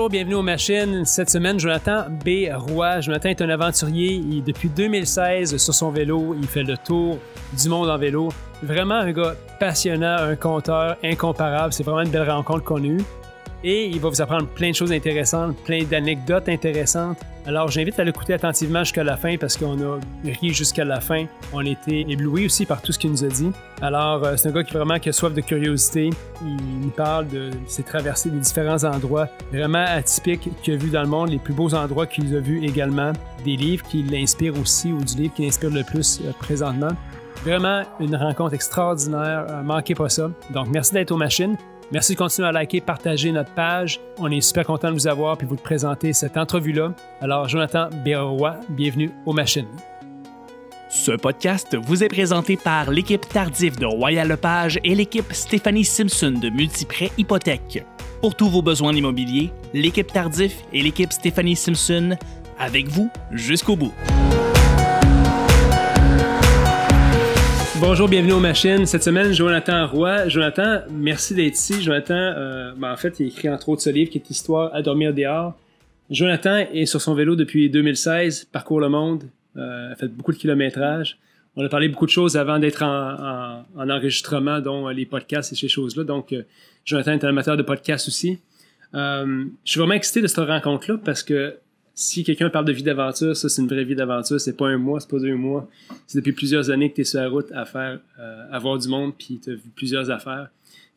Bonjour, bienvenue aux machines. Cette semaine, Jonathan B. Roy. Jonathan est un aventurier. Depuis 2016, sur son vélo, il fait le tour du monde en vélo. Vraiment un gars passionnant, un conteur incomparable. C'est vraiment une belle rencontre qu'on a eue. Et il va vous apprendre plein de choses intéressantes, plein d'anecdotes intéressantes. Alors, j'invite à l'écouter attentivement jusqu'à la fin parce qu'on a ri jusqu'à la fin. On a été éblouis aussi par tout ce qu'il nous a dit. Alors, c'est un gars qui a soif de curiosité. Il nous parle de ses traversées des différents endroits vraiment atypiques qu'il a vus dans le monde, les plus beaux endroits qu'il a vus également, des livres qui l'inspirent aussi ou du livre qui l'inspire le plus présentement. Vraiment une rencontre extraordinaire. Manquez pas ça. Donc, merci d'être aux machines. Merci de continuer à liker, partager notre page. On est super content de vous avoir et vous présenter cette entrevue-là. Alors, Jonathan B. Roy, bienvenue aux machines. Ce podcast vous est présenté par l'équipe Tardif de Royal Lepage et l'équipe Stéphanie Simpson de Multiprêt Hypothèque. Pour tous vos besoins immobiliers, l'équipe Tardif et l'équipe Stéphanie Simpson, avec vous jusqu'au bout. Bonjour, bienvenue aux machines. Cette semaine, Jonathan Roy. Jonathan, merci d'être ici. Jonathan, en fait, il a écrit entre autres ce livre qui est Histoire à dormir dehors. Jonathan est sur son vélo depuis 2016, parcourt le monde, a fait beaucoup de kilométrage. On a parlé beaucoup de choses avant d'être en enregistrement, dont les podcasts et ces choses-là. Donc, Jonathan est un amateur de podcasts aussi. Je suis vraiment excité de cette rencontre-là parce que si quelqu'un parle de vie d'aventure, ça c'est une vraie vie d'aventure, c'est pas un mois, c'est pas 2 mois. C'est depuis plusieurs années que tu es sur la route à voir du monde, puis tu as vu plusieurs affaires.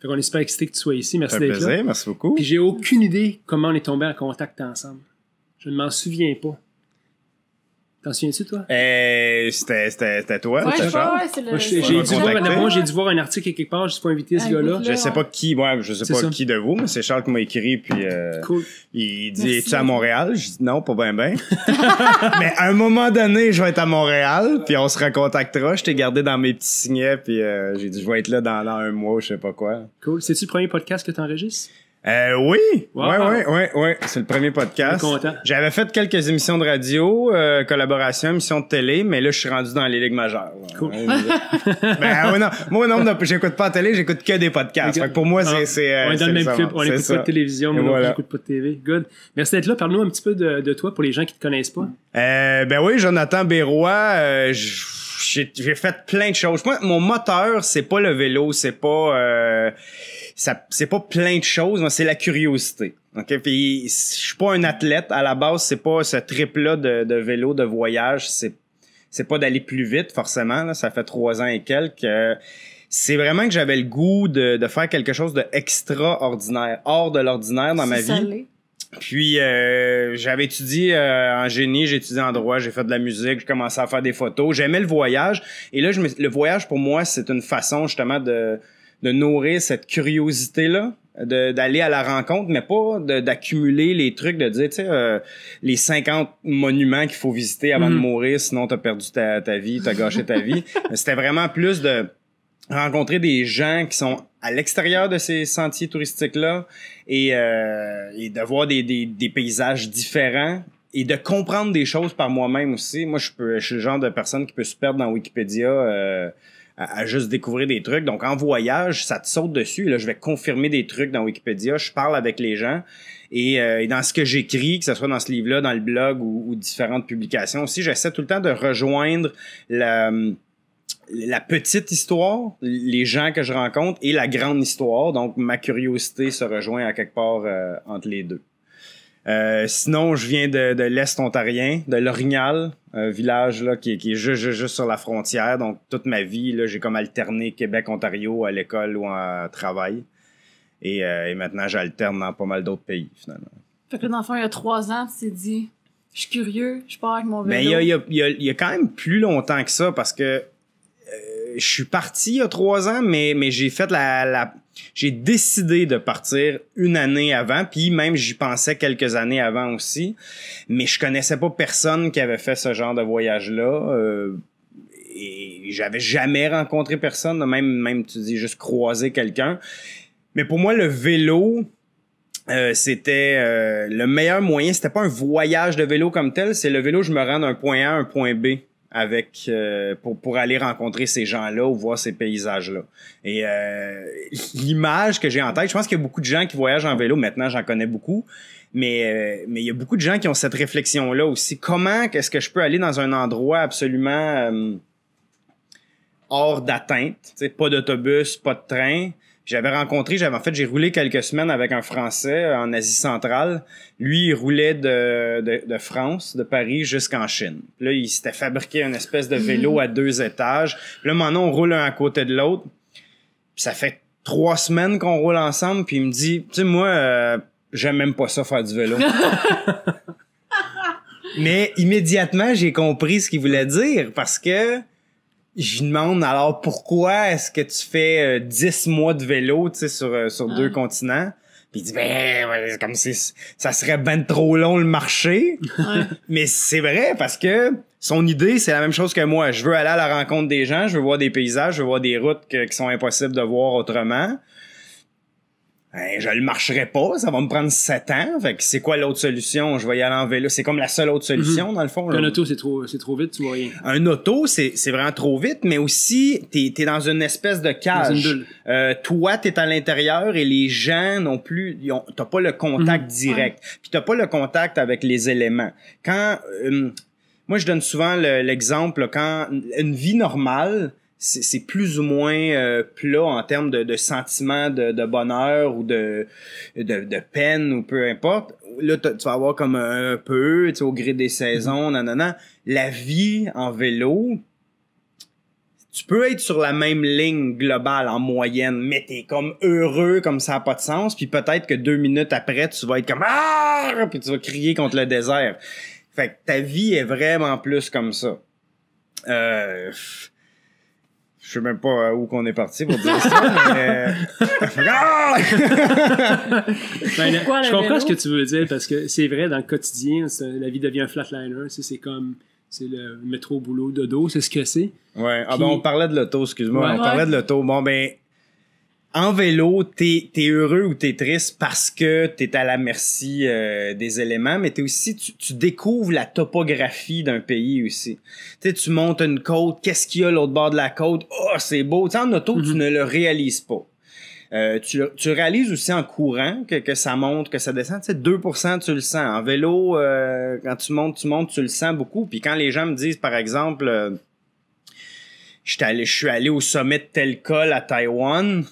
Fait qu'on est super excité que tu sois ici. Merci d'être là. Merci beaucoup. Puis j'ai aucune idée comment on est tombé en contact ensemble. Je ne m'en souviens pas. T'en souviens-tu, toi? C'était toi, ouais, c'était Charles? Ouais, c'est le... J'ai dû voir un article quelque part, je suis pas invité ce gars-là. Je sais pas qui, qui de vous, mais c'est Charles qui m'a écrit, puis cool. Il dit, es-tu à Montréal? Je dis non, pas ben. Mais à un moment donné, je vais être à Montréal, puis on se recontactera. Je t'ai gardé dans mes petits signets, puis j'ai dit, je vais être là dans 1 mois, je sais pas quoi. Cool. C'est-tu le premier podcast que t'enregistres? Oui. Wow. Oui. C'est le premier podcast. Je suis content. J'avais fait quelques émissions de radio, collaboration, émissions de télé, mais là, je suis rendu dans les ligues majeures. Cool. Moi, j'écoute pas la télé, j'écoute que des podcasts. Fait que pour moi, on est dans le même club. On n'écoute pas de télévision, mais on n'écoute pas de TV. Good. Merci d'être là. Parle-nous un petit peu de toi pour les gens qui te connaissent pas. Oui, Jonathan B. Roy, j'ai fait plein de choses. Moi, mon moteur, c'est pas le vélo, c'est pas plein de choses, mais c'est la curiosité. OK? Puis je suis pas un athlète à la base, c'est pas ce trip-là de vélo, de voyage, c'est pas d'aller plus vite forcément, là, ça fait 3 ans et quelques. C'est vraiment que j'avais le goût de faire quelque chose de extraordinaire, hors de l'ordinaire dans ma vie. Salé. Puis j'avais étudié en génie, j'ai étudié en droit, j'ai fait de la musique, j'ai commencé à faire des photos, j'aimais le voyage et là le voyage pour moi, c'est une façon justement de nourrir cette curiosité-là, d'aller à la rencontre, mais pas d'accumuler les trucs, de dire, tu sais, les 50 monuments qu'il faut visiter avant de mourir, sinon t'as perdu ta vie, t'as gâché ta vie. C'était vraiment plus de rencontrer des gens qui sont à l'extérieur de ces sentiers touristiques-là et de voir des paysages différents et de comprendre des choses par moi-même aussi. Moi, je suis le genre de personne qui peut se perdre dans Wikipédia à juste découvrir des trucs. Donc, en voyage, ça te saute dessus. Là, je vais confirmer des trucs dans Wikipédia. Je parle avec les gens. Et dans ce que j'écris, que ce soit dans ce livre-là, dans le blog ou différentes publications aussi, j'essaie tout le temps de rejoindre la petite histoire, les gens que je rencontre, et la grande histoire. Donc, ma curiosité se rejoint à quelque part entre les deux. Sinon, je viens de l'Est ontarien, de l'Orignal, un village là qui est juste sur la frontière. Donc, toute ma vie, là, j'ai comme alterné Québec-Ontario à l'école ou en travail. Et maintenant, j'alterne dans pas mal d'autres pays, finalement. Fait que là, dans le fond, il y a 3 ans, tu t'es dit, je suis curieux, je pars avec mon vélo. Mais il y a quand même plus longtemps que ça, parce que je suis parti il y a 3 ans, mais j'ai fait j'ai décidé de partir 1 année avant, puis même j'y pensais quelques années avant aussi, mais je connaissais pas personne qui avait fait ce genre de voyage-là, et j'avais jamais rencontré personne, même tu dis juste croiser quelqu'un. Mais pour moi, le vélo, c'était le meilleur moyen. C'était pas un voyage de vélo comme tel, c'est le vélo, je me rends d'un point A à un point B avec pour aller rencontrer ces gens-là ou voir ces paysages-là. Et l'image que j'ai en tête, je pense qu'il y a beaucoup de gens qui voyagent en vélo, maintenant j'en connais beaucoup, Mais il y a beaucoup de gens qui ont cette réflexion-là aussi. Comment est-ce que je peux aller dans un endroit absolument hors d'atteinte, tu sais, pas d'autobus, pas de train. J'ai roulé quelques semaines avec un Français en Asie centrale. Lui, il roulait de France, de Paris jusqu'en Chine. Puis là, il s'était fabriqué une espèce de vélo à 2 étages. Puis là, maintenant, on roule un à côté de l'autre. Puis ça fait 3 semaines qu'on roule ensemble. Puis il me dit, tu sais, moi, j'aime même pas ça faire du vélo. Mais immédiatement, j'ai compris ce qu'il voulait dire parce que je lui demande alors pourquoi est-ce que tu fais 10 mois de vélo, tu sais, sur 2 continents. Puis il dit c'est comme si ça serait ben trop long le marché. Mais c'est vrai parce que son idée c'est la même chose que moi. Je veux aller à la rencontre des gens, je veux voir des paysages, je veux voir des routes qui sont impossibles de voir autrement. Je le marcherai pas, ça va me prendre 7 ans. Fait que c'est quoi l'autre solution? Je vais y aller en vélo. C'est comme la seule autre solution, dans le fond. Un auto, c'est trop vite, tu vois rien. Un auto, c'est vraiment trop vite, mais aussi, t'es dans une espèce de cage. Dans une bulle. Toi, t'es à l'intérieur et les gens non plus, t'as pas le contact direct. Puis t'as pas le contact avec les éléments. Quand, moi, je donne souvent l'exemple, là, quand une vie normale, c'est plus ou moins plat en termes de sentiments de bonheur ou de peine ou peu importe. Là, tu vas avoir comme un peu, tu sais, au gré des saisons, nanana. La vie en vélo, tu peux être sur la même ligne globale en moyenne, mais t'es comme heureux comme ça n'a pas de sens, puis peut-être que 2 minutes après, tu vas être comme « Ah! » puis tu vas crier contre le désert. Fait que ta vie est vraiment plus comme ça. Je sais même pas où qu'on est parti pour dire ça, mais... Je comprends ce que tu veux dire, parce que c'est vrai, dans le quotidien, la vie devient un flatliner. C'est comme... C'est le métro, boulot, dodo, c'est ce que c'est. Ouais. Puis... on parlait de l'auto, excuse-moi. On parlait de l'auto. Bon, ben... En vélo, t'es heureux ou t'es triste parce que t'es à la merci des éléments, mais t'es aussi, tu découvres la topographie d'un pays aussi. Tu sais, tu montes une côte, qu'est-ce qu'il y a à l'autre bord de la côte? Oh, c'est beau. Tu sais, en auto, tu ne le réalises pas. Tu réalises aussi en courant que ça monte, que ça descend. Tu sais, 2%, tu le sens. En vélo, quand tu montes, tu le sens beaucoup. Puis quand les gens me disent, par exemple, je suis allé au sommet de tel col à Taïwan,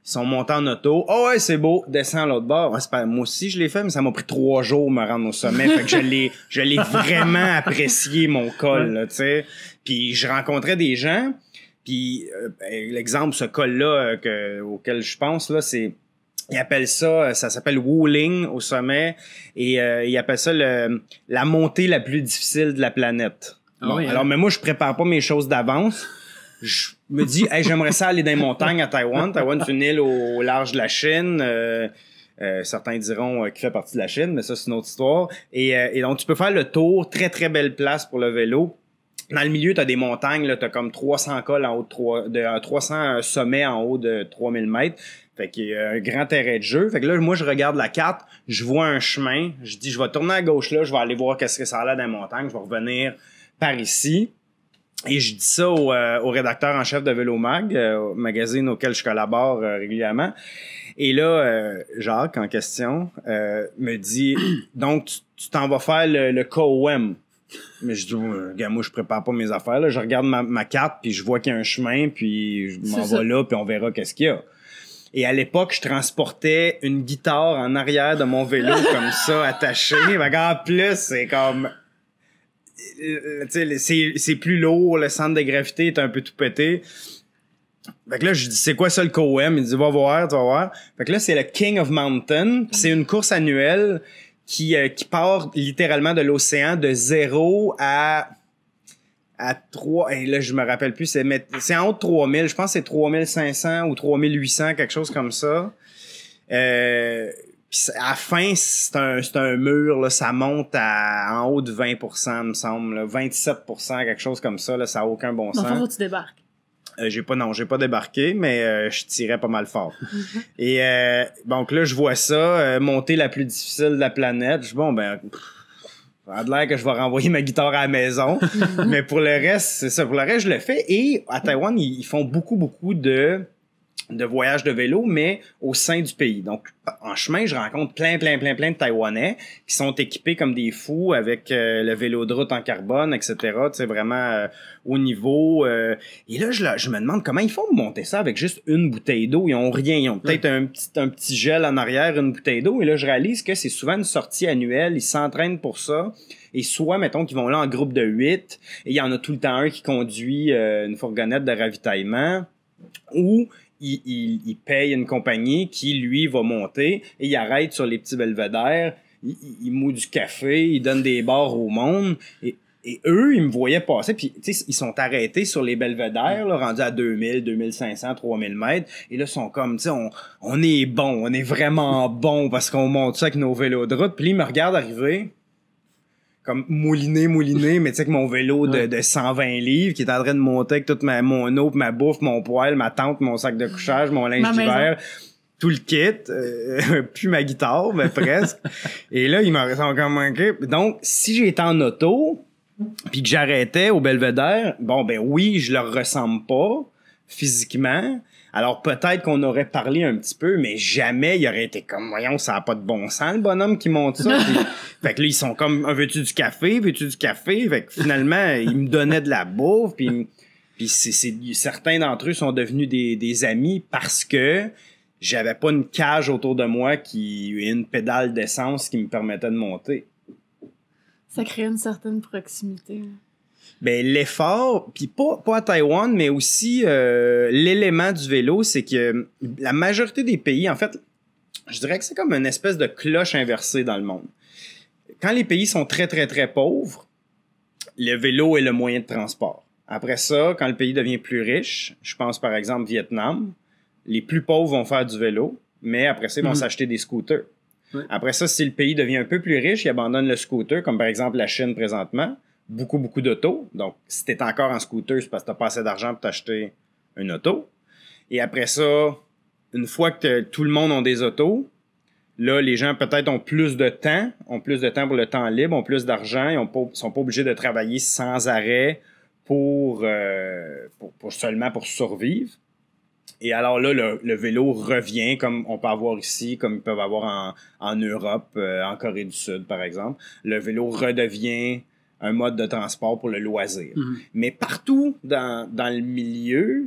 ils sont montés en auto. « Oh ouais, c'est beau, descends à l'autre bord. » Moi aussi, je l'ai fait, mais ça m'a pris 3 jours me rendre au sommet. Fait que je l'ai vraiment apprécié, mon col, là, tu sais. Puis je rencontrais des gens, puis l'exemple, ce col-là auquel je pense, là, c'est... Ils appellent ça s'appelle Wuling au sommet, et ils appellent ça la montée la plus difficile de la planète. Bon, alors, mais moi, je prépare pas mes choses d'avance. Je me dis, hey, j'aimerais ça aller dans les montagnes à Taïwan. Taïwan, c'est une île au large de la Chine. Certains diront qu'il fait partie de la Chine, mais ça, c'est une autre histoire. Et donc, tu peux faire le tour. Très, très belle place pour le vélo. Dans le milieu, tu as des montagnes. Là, tu as comme 300 cols en haut de 300 sommets en haut de 3000 mètres. Fait qu'il y a un grand terrain de jeu. Fait que là, moi, je regarde la carte. Je vois un chemin. Je dis, je vais tourner à gauche là. Je vais aller voir qu'est-ce que ça a l'air dans les montagnes. Je vais revenir par ici. Et je dis ça au rédacteur en chef de Vélo Mag, au magazine auquel je collabore régulièrement. Et là, Jacques, en question, me dit, donc, tu t'en vas faire le KOM. Mais je dis, gars, moi, je prépare pas mes affaires. Là. Je regarde ma carte, puis je vois qu'il y a un chemin, puis je m'en vais là, puis on verra qu'est-ce qu'il y a. Et à l'époque, je transportais une guitare en arrière de mon vélo, comme ça, attachée. En plus, c'est comme... c'est plus lourd, le centre de gravité est un peu tout pété. Fait que là, je dis, c'est quoi ça le KOM? Il dit, va voir, tu vas voir. Fait que là, c'est le King of Mountain. C'est une course annuelle qui part littéralement de l'océan de 0 à 3, et là, je me rappelle plus, c'est en haut de 3000, je pense que c'est 3500 ou 3800, quelque chose comme ça. Puis à la fin, c'est un mur, là, ça monte en haut de 20%, me semble, là, 27%, quelque chose comme ça, là, ça a aucun bon sens. Enfin, faut que tu débarques. J'ai pas débarqué, mais je tirais pas mal fort. Et donc là, je vois ça, montée la plus difficile de la planète. Je dis, bon, ben, ça a l'air que je vais renvoyer ma guitare à la maison. Mais pour le reste, c'est ça. Pour le reste, je le fais. Et à Taïwan, ils font beaucoup de de voyage de vélo, mais au sein du pays. Donc, en chemin, je rencontre plein de Taïwanais qui sont équipés comme des fous avec le vélo de route en carbone, etc. Tu sais, vraiment au niveau. Et là, je me demande comment ils font de monter ça avec juste une bouteille d'eau. Ils ont rien. Ils ont peut-être un petit gel en arrière, une bouteille d'eau. Et là, je réalise que c'est souvent une sortie annuelle. Ils s'entraînent pour ça. Et soit, mettons, qu'ils vont là en groupe de 8. Et il y en a tout le temps un qui conduit une fourgonnette de ravitaillement. Ou il paye une compagnie qui, lui, va monter et il arrête sur les petits belvédères, il moue du café, il donne des bars au monde et eux, ils me voyaient passer puis tu sais, ils sont arrêtés sur les belvédères, là, rendus à 2000, 2500, 3000 mètres et là, ils sont comme, tu sais, on est bon, on est vraiment bon parce qu'on monte ça avec nos vélos de route puis là, ils me regardent arriver comme mouliné, mais tu sais que mon vélo de 120 livres qui est en train de monter avec toute mon eau, ma bouffe, mon poêle, ma tente, mon sac de couchage, mon linge d'hiver, tout le kit, plus ma guitare, mais presque. Et là, ils me sont comme OK. Donc, si j'étais en auto, puis que j'arrêtais au belvédère, bon ben oui, je leur ressemble pas physiquement. Alors peut-être qu'on aurait parlé un petit peu, mais jamais il aurait été comme, voyons, ça a pas de bon sens, le bonhomme qui monte ça. Puis, fait que là, ils sont comme, veux-tu du café? Fait que finalement, ils me donnaient de la bouffe, puis certains d'entre eux sont devenus des amis parce que j'avais pas une cage autour de moi et une pédale d'essence qui me permettait de monter. Ça crée une certaine proximité. Ben l'effort, puis pas à Taïwan, mais aussi l'élément du vélo, c'est que la majorité des pays, en fait, je dirais que c'est comme une espèce de cloche inversée dans le monde. Quand les pays sont très pauvres, le vélo est le moyen de transport. Après ça, quand le pays devient plus riche, je pense par exemple Vietnam, les plus pauvres vont faire du vélo, mais après ça, ils vont s'acheter des scooters. Ouais. Après ça, si le pays devient un peu plus riche, il abandonne le scooter, comme par exemple la Chine présentement. Beaucoup d'autos. Donc, si t'es encore en scooter, c'est parce que t'as pas assez d'argent pour t'acheter une auto. Et après ça, une fois que tout le monde a des autos, là, les gens peut-être ont plus de temps pour le temps libre, ont plus d'argent, ils sont pas obligés de travailler sans arrêt seulement pour survivre. Et alors là, le vélo revient comme on peut avoir ici, comme ils peuvent avoir en Europe, en Corée du Sud, par exemple. Le vélo redevient un mode de transport pour le loisir. Mm-hmm. Mais partout dans le milieu,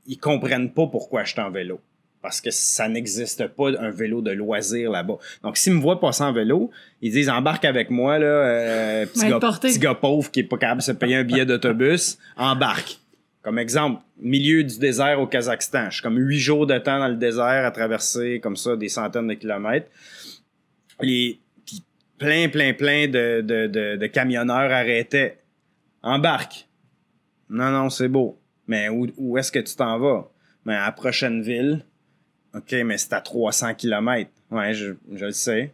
ils comprennent pas pourquoi je suis en vélo. Parce que ça n'existe pas un vélo de loisir là-bas. Donc, s'ils me voient passer en vélo, ils disent « Embarque avec moi, là, petit gars pauvre qui est pas capable de se payer un billet d'autobus, embarque. » Comme exemple, milieu du désert au Kazakhstan. Je suis comme 8 jours de temps dans le désert à traverser comme ça des centaines de kilomètres. Plein de camionneurs arrêtaient. Embarque. Non, c'est beau. Mais où est-ce que tu t'en vas? Mais à la prochaine ville. OK, mais c'est à 300 kilomètres. Ouais, je le sais.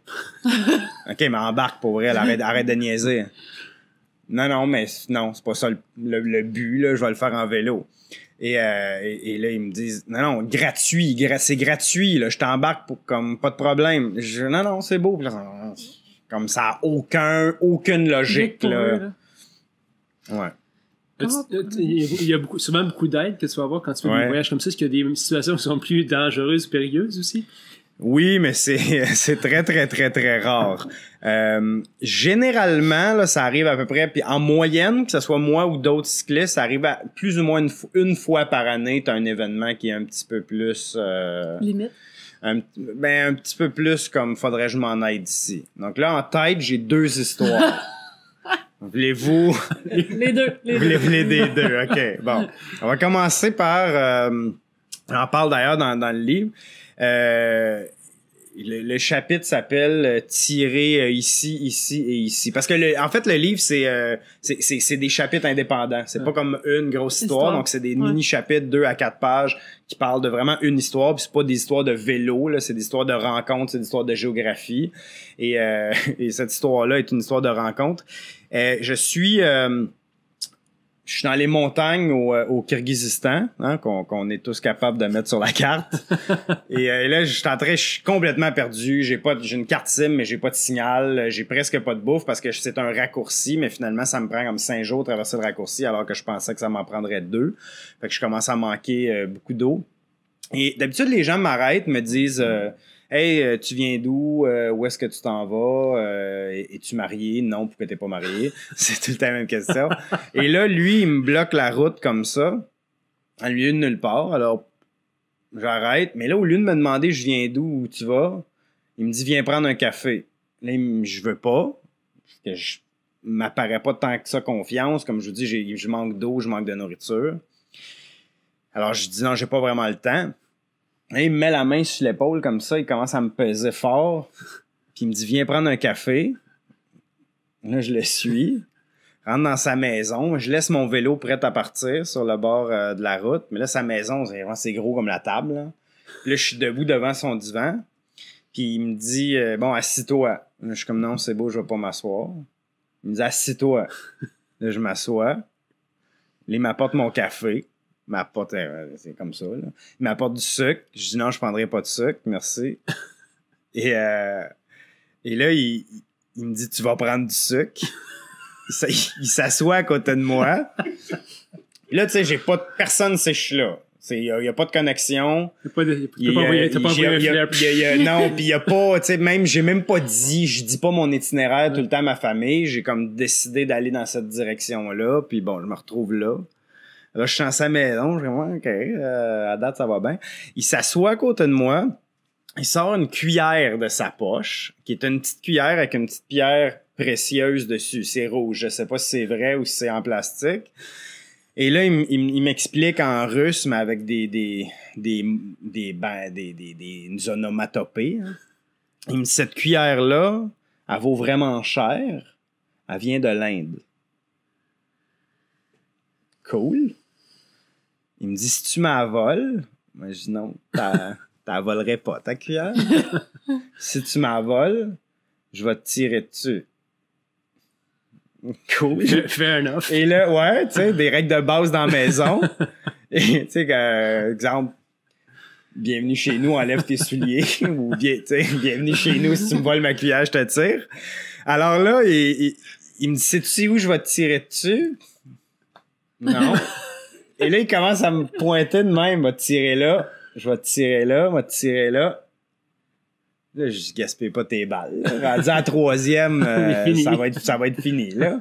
OK, mais embarque pour vrai. Arrête de niaiser. Non, mais non, c'est pas ça le but, là. Je vais le faire en vélo. Et là, ils me disent, non, gratuit. C'est gratuit, là. Je t'embarque comme pas de problème. Non, c'est beau. Comme ça a aucune logique, là. Ouais. Il y a souvent beaucoup d'aide que tu vas avoir quand tu fais des voyages comme ça. Est-ce qu'il y a des situations qui sont plus dangereuses, périlleuses aussi? Oui, mais c'est très rare. Généralement, là, ça arrive à peu près, puis en moyenne, que ce soit moi ou d'autres cyclistes, ça arrive à plus ou moins une fois par année, t'as un événement qui est un petit peu plus... limite. Un petit peu plus comme faudrait que je m'en aide ici. Donc là, en tête, j'ai 2 histoires. Voulez-vous... Les deux. Les deux, OK. Bon, on va commencer par... j'en parle d'ailleurs dans le livre. Le chapitre s'appelle tirer ici et ici parce que en fait le livre c'est des chapitres indépendants, c'est pas comme une grosse histoire. Donc c'est des mini chapitres 2 à 4 pages qui parlent de vraiment une histoire, puis c'est pas des histoires de vélo là, c'est des histoires de rencontres, c'est des histoires de géographie et cette histoire-là est une histoire de rencontre. Je suis dans les montagnes au Kirghizistan, hein, qu'on est tous capables de mettre sur la carte. Et là, je suis complètement perdu. J'ai une carte SIM, mais j'ai pas de signal. J'ai presque pas de bouffe parce que c'est un raccourci, mais finalement, ça me prend comme 5 jours de traverser le raccourci alors que je pensais que ça m'en prendrait 2. Fait que je commence à manquer beaucoup d'eau. Et d'habitude, les gens m'arrêtent, me disent hey, tu viens d'où? Où est-ce que tu t'en vas? Es-tu marié? Non, pourquoi t'es pas marié? C'est tout le temps la même question. Et là, lui, il me bloque la route comme ça, en milieu de nulle part. Alors, j'arrête. Mais là, au lieu de me demander je viens d'où, où tu vas, il me dit viens prendre un café. Là, je veux pas. Parce que je m'apparais pas tant que ça confiance. Comme je vous dis, je manque d'eau, je manque de nourriture. Alors, je dis non, j'ai pas vraiment le temps. Là, il me met la main sur l'épaule comme ça, il commence à me peser fort. Puis il me dit viens prendre un café. Là, je le suis. Rentre dans sa maison. Je laisse mon vélo prêt à partir sur le bord de la route. Mais là, sa maison, c'est gros comme la table. Là, je suis debout devant son divan. Puis il me dit bon, assis-toi. Là, je suis comme non, c'est beau, je vais pas m'asseoir. Il me dit assis-toi. Là, je m'assois. Là, il m'apporte mon café. Il m'apporte, c'est comme ça, là. Il m'apporte du sucre. Je dis non, je prendrai pas de sucre, merci. Et là, il me dit tu vas prendre du sucre. Il s'assoit à côté de moi. Et là, tu sais, j'ai pas de personne, c'est je suis là. Il y a pas de connexion. T'as pas envoyé un flare. Non, puis il y a pas, tu sais, même, j'ai même pas dit, je dis pas mon itinéraire tout le temps à ma famille. J'ai comme décidé d'aller dans cette direction-là. Puis bon, je me retrouve là. Là, je suis dans sa maison, je dis, ouais, OK, à date, ça va bien. Il s'assoit à côté de moi, il sort une cuillère de sa poche, qui est une petite cuillère avec une petite pierre précieuse dessus. C'est rouge, je sais pas si c'est vrai ou si c'est en plastique. Et là, il m'explique en russe, mais avec des onomatopées. Hein. Il me dit, cette cuillère-là, elle vaut vraiment cher. Elle vient de l'Inde. Cool. Il me dit, si tu m'as voles, moi je dis non, t'as volerais pas ta cuillère. Si tu m'as voles, je vais te tirer dessus. Cool. Fair enough. Et là, ouais, tu sais, des règles de base dans la maison. Et tu sais, exemple, bienvenue chez nous, enlève tes souliers. Ou bienvenue chez nous, si tu me voles ma cuillère, je te tire. Alors là, il me dit, sais-tu où je vais te tirer dessus? Non. Et là, il commence à me pointer de même. Va te tirer là. Je vais te tirer là. Va te tirer là. Là, je gaspille pas tes balles. Là. Rendu à la troisième, ça va être fini, là.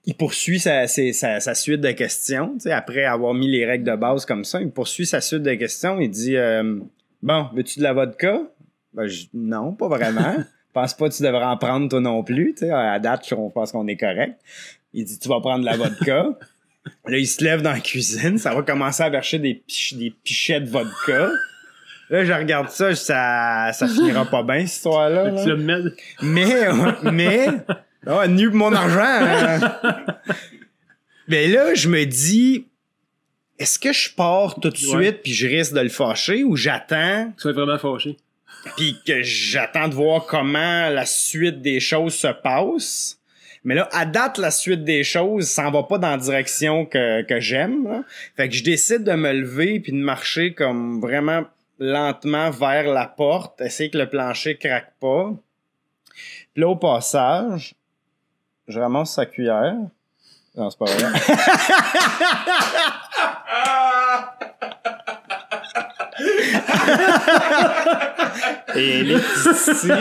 Il poursuit sa suite de questions. Tu sais, après avoir mis les règles de base comme ça, il poursuit sa suite de questions. Il dit, bon, veux-tu de la vodka? Ben, non, pas vraiment. Je pense pas que tu devrais en prendre toi non plus. Tu sais, à date, je pense qu'on est correct. Il dit, tu vas prendre de la vodka. Là, il se lève dans la cuisine. Ça va commencer à verser des pichets de vodka. Là, je regarde ça. Ça finira pas bien, cette histoire-là. Là. Tu le mets. Mais, oh, nu pour mon argent. Hein. Mais là, je me dis, est-ce que je pars tout de suite puis je risque de le fâcher ou j'attends? Tu vas être vraiment fâché. Puis que j'attends de voir comment la suite des choses se passe. Mais là, à date, la suite des choses s'en va pas dans la direction que j'aime. Là. Fait que je décide de me lever puis de marcher comme vraiment lentement vers la porte, essayer que le plancher craque pas. Puis là, au passage, je ramasse sa cuillère. Non, c'est pas vrai. Et elle est ici.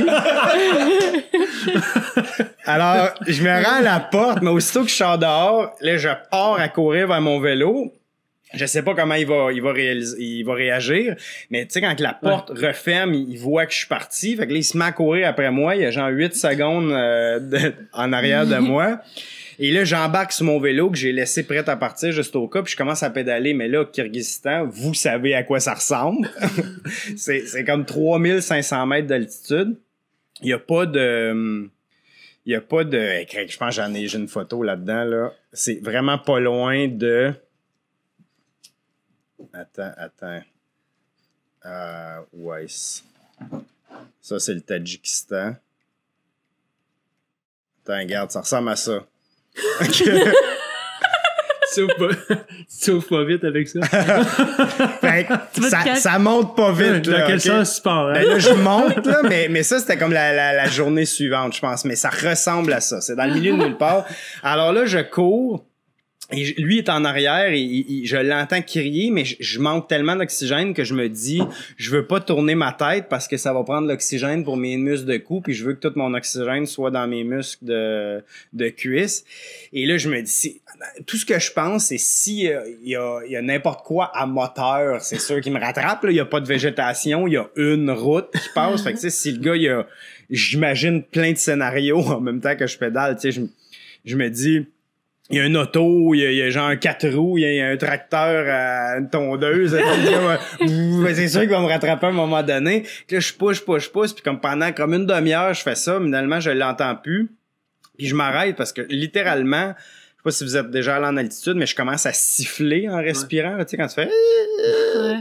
Alors, je me rends à la porte, mais aussitôt que je sors dehors, là, je pars à courir vers mon vélo. Je sais pas comment il va réagir, mais tu sais, quand la porte referme, il voit que je suis parti. Fait que là, il se met à courir après moi. Il y a genre 8 secondes en arrière de moi. Et là, j'embarque sur mon vélo que j'ai laissé prêt à partir juste au cas, puis je commence à pédaler. Mais là, au Kyrgyzstan, vous savez à quoi ça ressemble. c'est comme 3500 mètres d'altitude. Il y a pas de... Je pense que j'ai une photo là-dedans, là. C'est vraiment pas loin de... Attends. Weiss. Ça, c'est le Tadjikistan. Attends, regarde, ça ressemble à ça. Sauf pas vite avec ça. Fait que ça monte pas vite. Dans quel sens tu pars? Hein? Ben là, je monte, là, mais ça, c'était comme la journée suivante, je pense. Mais ça ressemble à ça. C'est dans le milieu de nulle part. Alors là, je cours. Et lui est en arrière et je l'entends crier, mais je manque tellement d'oxygène que je me dis, je veux pas tourner ma tête parce que ça va prendre l'oxygène pour mes muscles de cou, puis je veux que tout mon oxygène soit dans mes muscles de cuisse. Et là, je me dis, tout ce que je pense, c'est si il y a n'importe quoi à moteur, c'est sûr qu'il me rattrape. Là, il y a pas de végétation, il y a une route qui passe. Fait que tu sais, si le gars, j'imagine plein de scénarios en même temps que je pédale. Tu sais, je me dis. Il y a une auto, il y a genre un 4 roues, il y a un tracteur, une tondeuse. C'est sûr qu'il va me rattraper à un moment donné. Puis là, je pousse. Puis comme pendant comme une demi-heure, je fais ça. Finalement, je l'entends plus. Puis je m'arrête parce que littéralement, je sais pas si vous êtes déjà allé en altitude, mais je commence à siffler en respirant. Là, tu sais, quand tu fais... Ouais.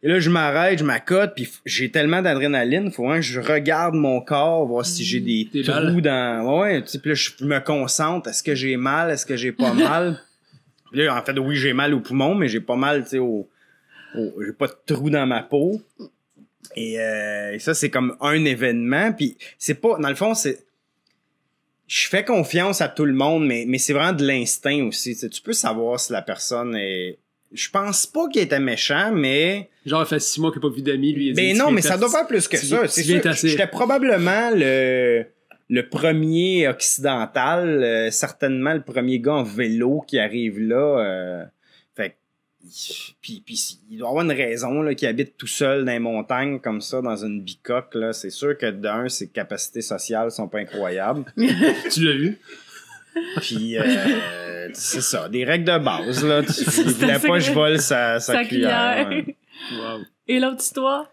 Et là, je m'arrête, je m'accote, puis j'ai tellement d'adrénaline, faut que je regarde mon corps, voir si j'ai des trous dans... Ouais, tu sais, puis là, je me concentre. Est-ce que j'ai mal? Est-ce que j'ai pas mal? Puis là, en fait, oui, j'ai mal au poumon, mais j'ai pas mal, tu sais, j'ai pas de trous dans ma peau. Et ça, c'est comme un événement, puis c'est pas... Dans le fond, c'est... Je fais confiance à tout le monde, mais c'est vraiment de l'instinct aussi. Tu sais, tu peux savoir si la personne est... Je pense pas qu'il était méchant, mais... Genre, il fait 6 mois qu'il n'a pas vu d'amis, lui. Ben non, mais ça doit faire plus que ça. C'est sûr, j'étais probablement le premier occidental, certainement le premier gars en vélo qui arrive là. Fait puis il doit avoir une raison là, qu'il habite tout seul dans les montagnes comme ça, dans une bicoque. Là. C'est sûr que d'un, ses capacités sociales sont pas incroyables. Tu l'as vu? Puis c'est ça, des règles de base là. Tu voulais pas que je vole sa cuillère. Ouais. Wow. Et l'autre histoire?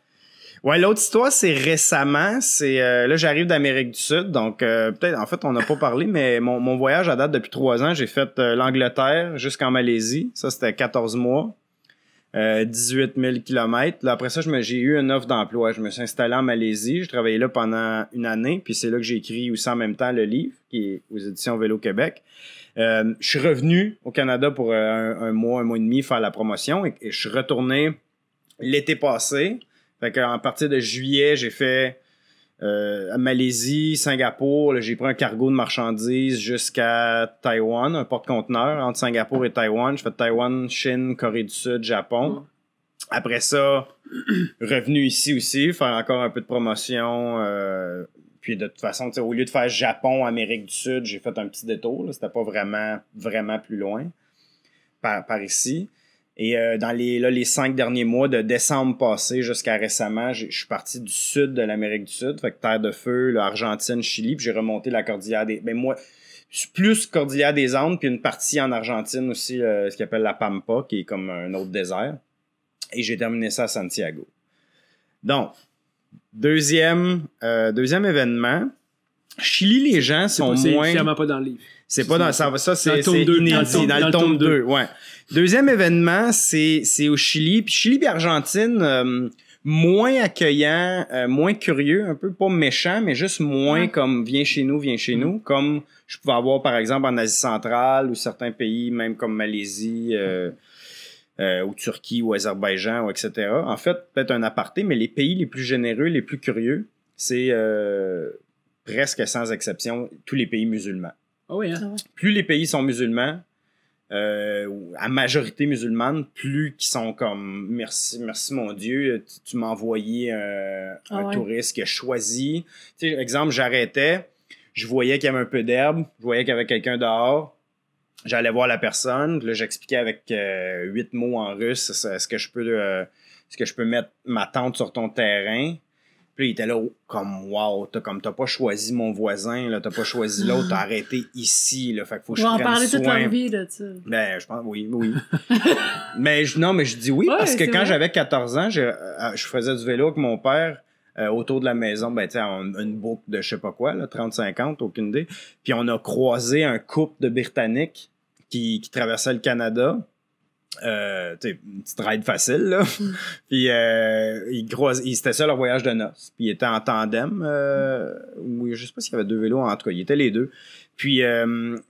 Ouais, l'autre histoire, c'est récemment. C'est là, j'arrive d'Amérique du Sud, donc peut-être, en fait, on n'a pas parlé, mais mon voyage à date depuis 3 ans, j'ai fait l'Angleterre jusqu'en Malaisie. Ça, c'était 14 mois, 18 000 kilomètres. Là, après ça, j'ai eu une offre d'emploi. Je me suis installé en Malaisie. Je travaillais là pendant une année, puis c'est là que j'ai écrit aussi en même temps le livre, qui est aux éditions Vélo Québec. Je suis revenu au Canada pour un mois et demi faire la promotion et je suis retourné l'été passé. Fait qu'en partir de juillet, j'ai fait Malaisie, Singapour. Là, j'ai pris un cargo de marchandises jusqu'à Taïwan, un porte-conteneur entre Singapour et Taïwan. J'ai fait Taïwan, Chine, Corée du Sud, Japon. Après ça, revenu ici aussi, faire encore un peu de promotion. Puis de toute façon, au lieu de faire Japon, Amérique du Sud, j'ai fait un petit détour. Là. C'était pas vraiment plus loin par ici. Et dans les 5 derniers mois, de décembre passé jusqu'à récemment, je suis parti du sud de l'Amérique du Sud, fait que Terre de Feu, Argentine, Chili, puis j'ai remonté la cordillère des... Ben moi, plus cordillère des Andes, puis une partie en Argentine aussi, ce qu'ils appelle la Pampa, qui est comme un autre désert. Et j'ai terminé ça à Santiago. Donc, deuxième événement. Chili, les gens sont moins... C'est clairement pas dans le livre. C'est pas dans ça, c'est inédit, dans le tome 2, ouais. Deuxième événement, c'est au Chili, puis Chili et Argentine moins accueillant, moins curieux, un peu pas méchant, mais juste moins comme viens chez nous, comme je pouvais avoir par exemple en Asie centrale ou certains pays même comme Malaisie ou Turquie ou Azerbaïdjan ou etc. En fait, peut-être un aparté, mais les pays les plus généreux, les plus curieux, c'est presque sans exception tous les pays musulmans. Oh oui, hein? Plus les pays sont musulmans, à majorité musulmane, plus qu'ils sont comme merci mon Dieu, tu m'as envoyé un touriste qui a choisi. Tu sais, exemple, j'arrêtais, je voyais qu'il y avait un peu d'herbe, je voyais qu'il y avait quelqu'un dehors, j'allais voir la personne, puis là j'expliquais avec 8 mots en russe, est-ce que je peux mettre ma tente sur ton terrain? Puis il était là, comme, wow, t'as pas choisi mon voisin, là, t'as pas choisi l'autre, t'as arrêté ici, là, fait qu'il faut que je prenne soin. On va en parler toute leur vie, là, tu sais. Ben, je pense, oui. mais je dis oui, parce que quand j'avais 14 ans, je faisais du vélo avec mon père, autour de la maison, ben, tu sais, une boucle de je sais pas quoi, là, 30-50, aucune idée. Puis on a croisé un couple de Britanniques qui traversait le Canada. Une petite ride facile, là. Puis c'était ça leur voyage de noces. Puis ils étaient en tandem. Oui, je sais pas s'il y avait 2 vélos, en tout cas, ils étaient les 2. Puis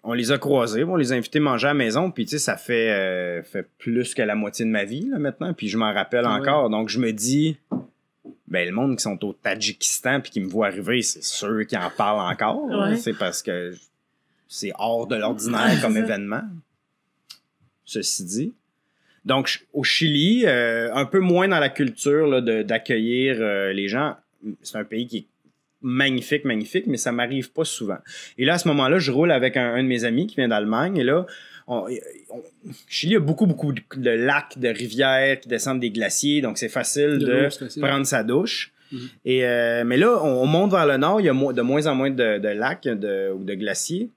on les a croisés, on les a invités manger à la maison. Puis tu sais, ça fait plus que la moitié de ma vie, là, maintenant. Puis je m'en rappelle encore. Donc je me dis, ben le monde qui sont au Tadjikistan puis qui me voit arriver, c'est sûr qu'ils en parlent encore. C'est parce que c'est hors de l'ordinaire comme événement. ceci dit. Donc, au Chili, un peu moins dans la culture là, d'accueillir les gens. C'est un pays qui est magnifique, mais ça m'arrive pas souvent. Et là, à ce moment-là, je roule avec un de mes amis qui vient d'Allemagne. Et là, Chili a beaucoup de lacs, de rivières qui descendent des glaciers. Donc, c'est facile de prendre sa douche. Et, mais là, on monte vers le nord. Il y a de moins en moins de lacs ou de glaciers.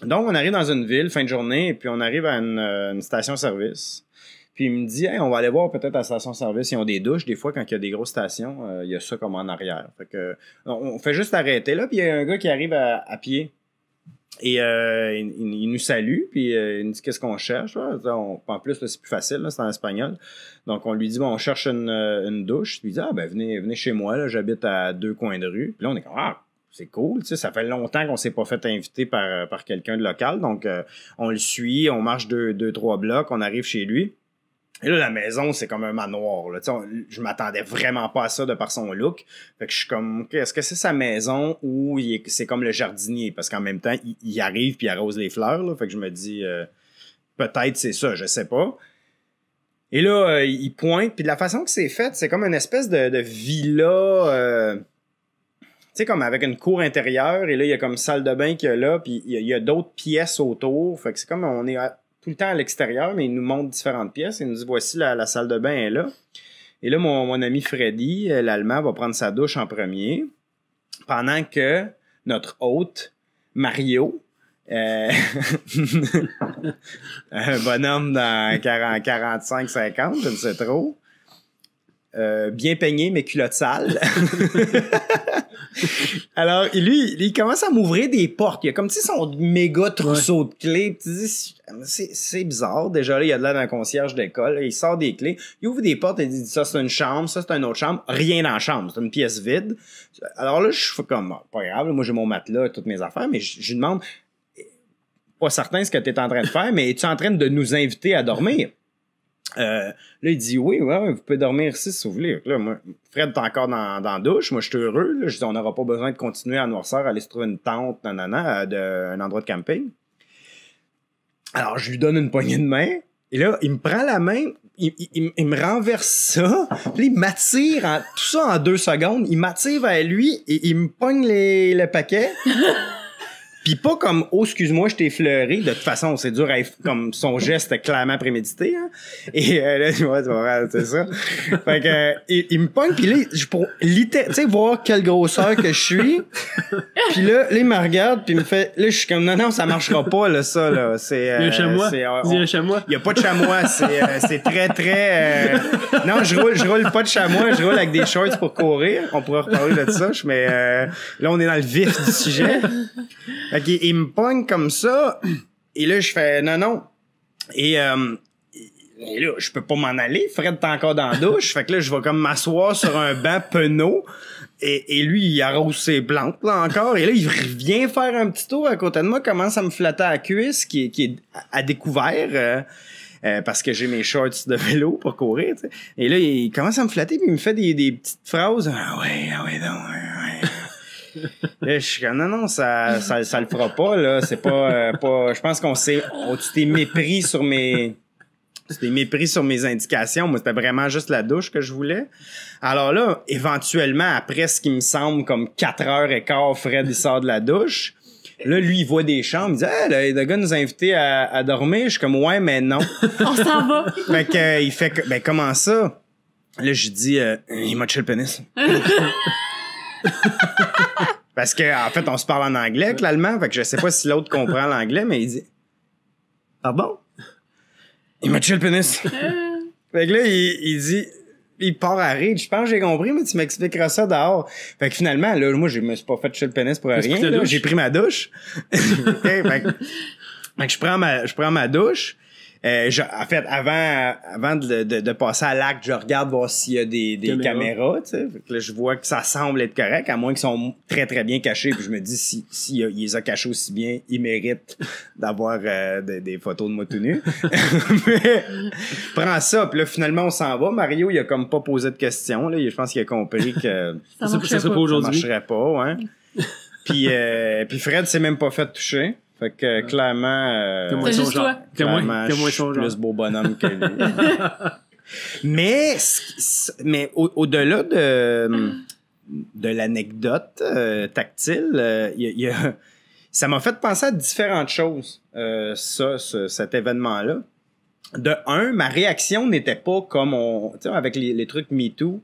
Donc, on arrive dans une ville, fin de journée, et puis on arrive à une station-service. Puis il me dit, hey, on va aller voir peut-être à la station-service, ils ont des douches. Des fois, quand il y a des grosses stations, il y a ça comme en arrière. Fait que, on fait juste arrêter là, puis il y a un gars qui arrive à pied. Et il nous salue, puis il nous dit qu'est-ce qu'on cherche. En plus, là, c'est plus facile, là, c'est en espagnol. Donc, on lui dit, bon, on cherche une douche. Puis il dit, ah, ben venez chez moi, là, j'habite à 2 coins de rue. Puis là, on est comme, ah, c'est cool, tu sais, ça fait longtemps qu'on s'est pas fait inviter par quelqu'un de local. Donc, on le suit, on marche 2-3 blocs, on arrive chez lui. Et là, la maison, c'est comme un manoir. Là. Je m'attendais vraiment pas à ça de par son look. Fait que je suis comme, okay, est-ce que c'est sa maison ou c'est comme le jardinier? Parce qu'en même temps, il arrive puis il arrose les fleurs. Là. Fait que je me dis, peut-être c'est ça, je sais pas. Et là, il pointe. Puis de la façon que c'est fait, c'est comme une espèce de villa... tu sais, comme avec une cour intérieure. Et là, il y a comme salle de bain qu'il y a là. Puis il y a d'autres pièces autour. Fait que c'est comme on est... tout le temps à l'extérieur, mais il nous montre différentes pièces. Il nous dit, voici la salle de bain est là. Et là, mon ami Freddy, l'Allemand, va prendre sa douche en premier, pendant que notre hôte, Mario, un bonhomme dans 45-50, je ne sais trop, bien peigné, mais culotte sale. Alors, lui, il commence à m'ouvrir des portes. Il y a comme, tu sais, son méga trousseau de clés. Tu dis, c'est bizarre. Déjà, là, il y a de l'air d'un concierge d'école. Il sort des clés. Il ouvre des portes et il dit, ça, c'est une chambre. Ça, c'est une autre chambre. Rien dans la chambre. C'est une pièce vide. Alors là, je fais comme, pas grave. Moi, j'ai mon matelas et toutes mes affaires. Mais je lui demande, pas certain ce que tu es en train de faire, mais es-tu en train de nous inviter à dormir? Là, il dit oui, ouais, vous pouvez dormir ici si vous voulez. Là, moi, Fred est encore dans la douche. Moi, je suis heureux. Là. Je dis, on n'aura pas besoin de continuer à noirceur, aller se trouver une tente, un endroit de camping. Alors, je lui donne une poignée de main. Et là, il me prend la main, il me renverse ça. Puis il m'attire, tout ça en 2 secondes. Il m'attire vers lui et il me pogne le paquet. Pis pas comme, oh, excuse-moi, je t'ai effleuré. De toute façon, c'est dur comme son geste est clairement prémédité, hein. Et, là, tu vois, c'est ça. Fait que, il me pogne, pis là, pour, tu sais, voir quelle grosseur que je suis. Pis là, il me regarde, pis il me fait, là, je suis comme, non, ça marchera pas, là, ça, là. C'est, il y a un chamois. Il y a un chamois. Il y a pas de chamois. C'est très, non, je roule pas de chamois, je roule avec des shorts pour courir. On pourra reparler de ça, mais, là, on est dans le vif du sujet. Fait qu'il me pogne comme ça, et là, je fais non. Et là, je peux pas m'en aller. Fred est encore dans la douche. Fait que là, je vais comme m'asseoir sur un banc penaud. Et lui, il arrose ses plantes, là, encore. Et là, il vient faire un petit tour à côté de moi, commence à me flatter à la cuisse, qui est à découvert, parce que j'ai mes shorts de vélo pour courir, tu sais. Et là, il commence à me flatter, puis il me fait des petites phrases. Ah ouais, ouais. Là, je suis comme, non, ça le fera pas, là. C'est pas, je pense tu t'es mépris sur mes indications. Moi, c'était vraiment juste la douche que je voulais. Alors là, éventuellement, après ce qui me semble comme 4h15, Fred, il sort de la douche. Là, lui, il voit des chambres. Il dit, hey, le gars nous a invités à dormir. Je suis comme, ouais, mais non. On s'en va. Fait que, il fait, ben, comment ça? Là, je dis, il m'a touché le pénis. Parce que en fait, on se parle en anglais avec l'allemand, fait que je sais pas si l'autre comprend l'anglais, mais il dit ah bon? Il m'a touché le pénis. Fait que là, il dit, il part à rire. Je pense que j'ai compris, mais tu m'expliqueras ça dehors. Fait que finalement, là, moi, je me suis pas fait toucher le pénis pour rien. Là, j'ai pris ma douche. Okay, fait que je prends ma douche. En fait, avant de passer à l'acte, je regarde voir s'il y a des caméras, tu sais. Fait que là, je vois que ça semble être correct, à moins qu'ils sont très, très bien cachés. Puis je me dis, il les a cachés aussi bien, ils méritent d'avoir des photos de moi tout nu. Mais, prends ça, puis là, finalement, on s'en va. Mario, il a comme pas posé de questions, là. Je pense qu'il a compris que ça serait pas aujourd'hui. Ça marcherait pas, hein. Puis Fred s'est même pas fait toucher. Fait que clairement, Témoin C'est son juste genre. toi. clairement, Témoin je suis son genre. plus beau bonhomme que lui. mais au-delà de l'anecdote tactile, ça m'a fait penser à différentes choses, cet événement-là. De un, ma réaction n'était pas comme tu sais, avec les trucs MeToo.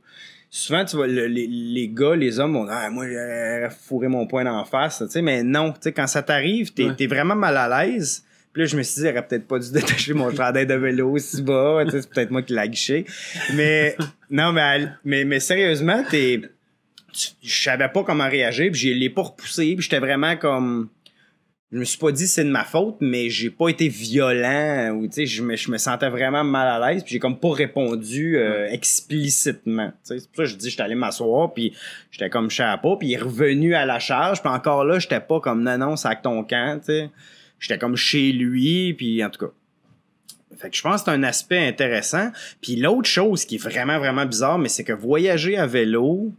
Souvent, tu vois, les gars, les hommes vont dire, moi, j'ai fourré mon poing d'en face, tu sais, mais non, tu sais, quand ça t'arrive, t'es vraiment mal à l'aise. Puis là, je me suis dit, j'aurais peut-être pas dû détacher mon chandail de vélo aussi bas, tu sais, c'est peut-être moi qui l'ai guiché. Mais, non, mais sérieusement, je savais pas comment réagir, puis je l'ai pas repoussé, puis j'étais vraiment comme, je me suis pas dit c'est de ma faute, mais j'ai pas été violent, ou tu sais, je me sentais vraiment mal à l'aise, puis j'ai comme pas répondu explicitement, tu sais. C'est pour ça que je dis, j'étais allé m'asseoir, puis j'étais comme je savais pas, puis il est revenu à la charge, puis encore là, j'étais pas comme non, c'est avec ton camp, tu sais. J'étais comme chez lui, puis en tout cas. Fait que je pense que c'est un aspect intéressant. Puis l'autre chose qui est vraiment, vraiment bizarre, mais c'est que voyager à vélo,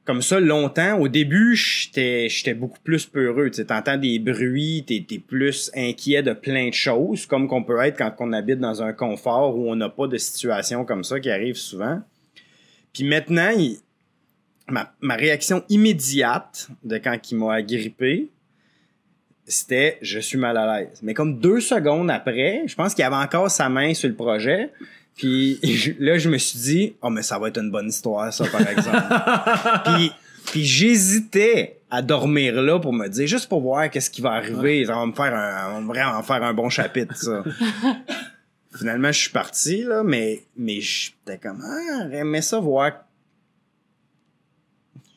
comme ça, longtemps, au début, j'étais beaucoup plus peureux. Tu sais, t'entends des bruits, t'es plus inquiet de plein de choses, comme qu'on peut être quand on habite dans un confort où on n'a pas de situation comme ça qui arrive souvent. Puis maintenant, ma réaction immédiate de quand il m'a agrippé, c'était « je suis mal à l'aise ». Mais comme 2 secondes après, je pense qu'il avait encore sa main sur le projet. Puis là, je me suis dit « oh, mais ça va être une bonne histoire, ça, par exemple. » Puis j'hésitais à dormir là pour me dire, juste pour voir qu'est-ce qui va arriver. Ça va me faire vraiment faire un bon chapitre, ça. Finalement, je suis parti, là, mais j'étais comme « j'aurais aimé ça voir... »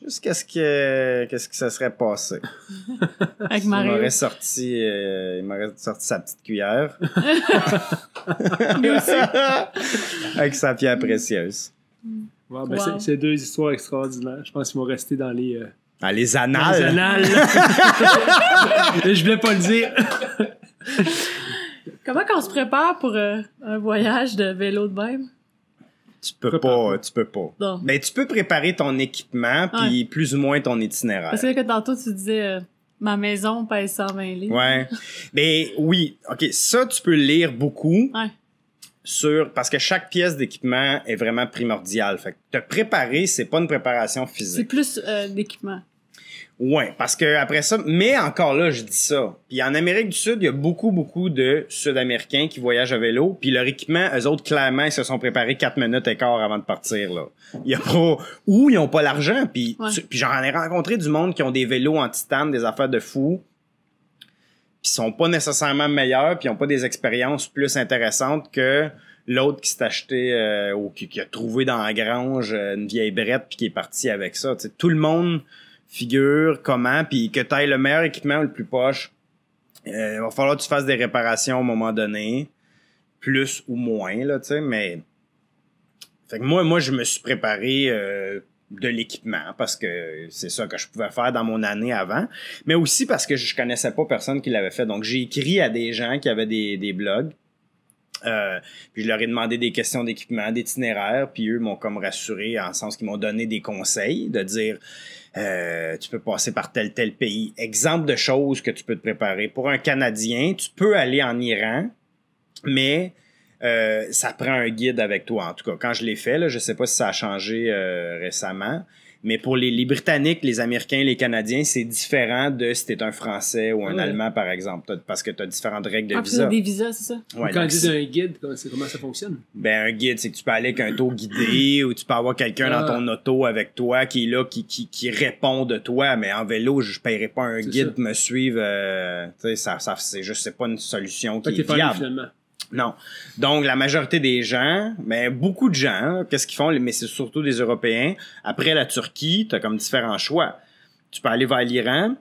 Juste qu'est-ce que ça serait passé. Avec Il Mario. m'aurait sorti sa petite cuillère. Lui aussi. Avec sa pierre précieuse. Ouais, ben Wow. c'est 2 histoires extraordinaires. Je pense qu'ils vont rester dans les Les dans annales. les annales. Je voulais pas le dire. Comment qu'on se prépare pour un voyage de vélo de même? Tu peux pas. Non. Mais tu peux préparer ton équipement puis plus ou moins ton itinéraire. Parce que tantôt, tu disais ma maison pèse 120 livres. Ouais. Mais oui, OK, ça tu peux lire beaucoup. Ouais. Parce que chaque pièce d'équipement est vraiment primordiale. Fait que te préparer, c'est pas une préparation C'est physique. plus d'équipement. Ouais, parce que après ça, mais encore là, je dis ça. Puis en Amérique du Sud, il y a beaucoup de Sud-Américains qui voyagent à vélo, puis leur équipement, eux autres, clairement, ils se sont préparés 4 minutes et quart avant de partir, là. Il y a pas, ou ils ont pas l'argent, puis j'en ai rencontré du monde qui ont des vélos en titane, des affaires de fous, qui sont pas nécessairement meilleurs, puis ils ont pas des expériences plus intéressantes que l'autre qui s'est acheté, ou qui a trouvé dans la grange une vieille brette puis qui est parti avec ça. T'sais, tout le monde figure comment, puis que t'ailles le meilleur équipement ou le plus poche, il va falloir que tu fasses des réparations à un moment donné, plus ou moins, là, tu sais, mais... Fait que moi, je me suis préparé de l'équipement, parce que c'est ça que je pouvais faire dans mon année avant, mais aussi parce que je connaissais pas personne qui l'avait fait. Donc, j'ai écrit à des gens qui avaient des blogs, puis je leur ai demandé des questions d'équipement, d'itinéraire, puis eux m'ont comme rassuré en sens qu'ils m'ont donné des conseils, de dire... tu peux passer par tel pays. Exemple de choses que tu peux te préparer. Pour un Canadien, tu peux aller en Iran, mais ça prend un guide avec toi. En tout cas, quand je l'ai fait, là, je sais pas si ça a changé récemment, mais pour les Britanniques, les Américains, les Canadiens, c'est différent de si t'es un Français ou un Allemand, par exemple, parce que t'as différentes règles de visa. Des visas, c'est ça? Ouais, Quand donc, ils disent un guide, comment ça fonctionne? ben, un guide, c'est que tu peux aller avec un tour guidé ou tu peux avoir quelqu'un dans ton auto avec toi qui est là, qui répond de toi, mais en vélo, je paierai pas un guide pour me suivre, tu sais, ça, c'est juste, c'est pas une solution qui est viable. Finalement. Non. Donc, la majorité des gens, mais beaucoup de gens, hein, qu'est-ce qu'ils font? Mais c'est surtout des Européens. Après la Turquie, t'as comme différents choix. Tu peux aller vers l'Iran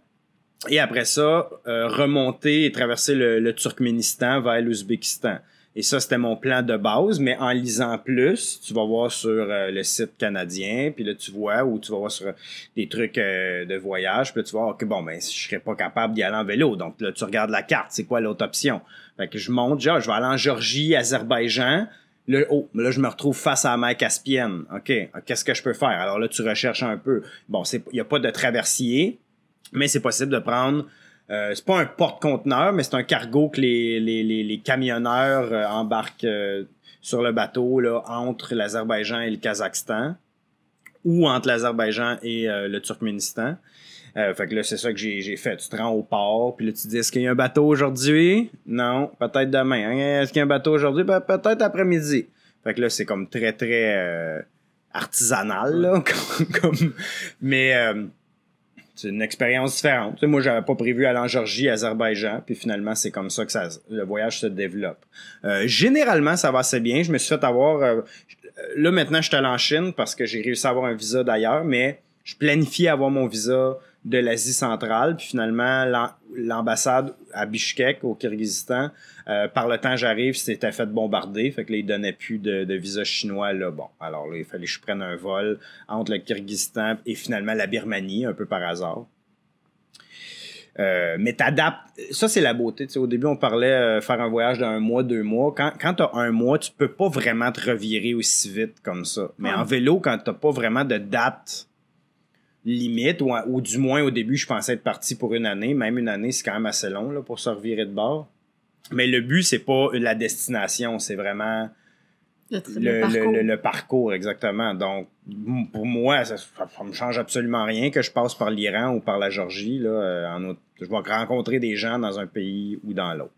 et après ça, remonter et traverser le Turkménistan vers l'Ouzbékistan. Et ça, c'était mon plan de base, mais en lisant plus, tu vas voir sur le site canadien, puis là, tu vois, ou tu vas voir sur des trucs de voyage, puis là, tu vois, OK, bon, ben, je serais pas capable d'y aller en vélo. Donc là, tu regardes la carte, c'est quoi l'autre option? Fait que je monte, je vais aller en Géorgie, Azerbaïdjan. Là, là, je me retrouve face à la mer Caspienne. OK, qu'est-ce que je peux faire? Alors là, tu recherches un peu. Bon, il y a pas de traversier, mais c'est possible de prendre C'est pas un porte-conteneur, mais c'est un cargo que les camionneurs embarquent sur le bateau là, entre l'Azerbaïdjan et le Kazakhstan ou entre l'Azerbaïdjan et le Turkménistan. Fait que là, c'est ça que j'ai fait. Tu te rends au port, puis là, tu te dis, est-ce qu'il y a un bateau aujourd'hui? Non, peut-être demain. Hein? Est-ce qu'il y a un bateau aujourd'hui? Ben, peut-être après-midi. Fait que là, c'est comme très, très artisanal, là. Mais c'est une expérience différente. Tu sais, moi, j'avais pas prévu aller en Géorgie, Azerbaïdjan, puis finalement, c'est comme ça que le voyage se développe. Généralement, ça va assez bien. Je me suis fait avoir... là, maintenant, je suis allé en Chine parce que j'ai réussi à avoir un visa d'ailleurs, mais je planifiais avoir mon visa de l'Asie centrale, puis finalement, l'ambassade à Bishkek, au Kirghizistan, par le temps que j'arrive, c'était fait bombarder, fait que là, ils donnaient plus de visa chinois, là. Bon, alors là, il fallait que je prenne un vol entre le Kirghizistan et finalement la Birmanie, un peu par hasard. Mais t'adaptes, ça c'est la beauté, tu sais, au début on parlait faire un voyage d'un mois, 2 mois, quand t'as un mois, tu peux pas vraiment te revirer aussi vite comme ça, mais en vélo, quand t'as pas vraiment de date limite, ou du moins au début, je pensais être parti pour 1 année. Même 1 année, c'est quand même assez long là, pour se revirer de bord. Mais le but, c'est pas la destination, c'est vraiment le parcours, exactement. Donc, pour moi, ça me change absolument rien que je passe par l'Iran ou par la Géorgie. Là, je vais rencontrer des gens dans un pays ou dans l'autre.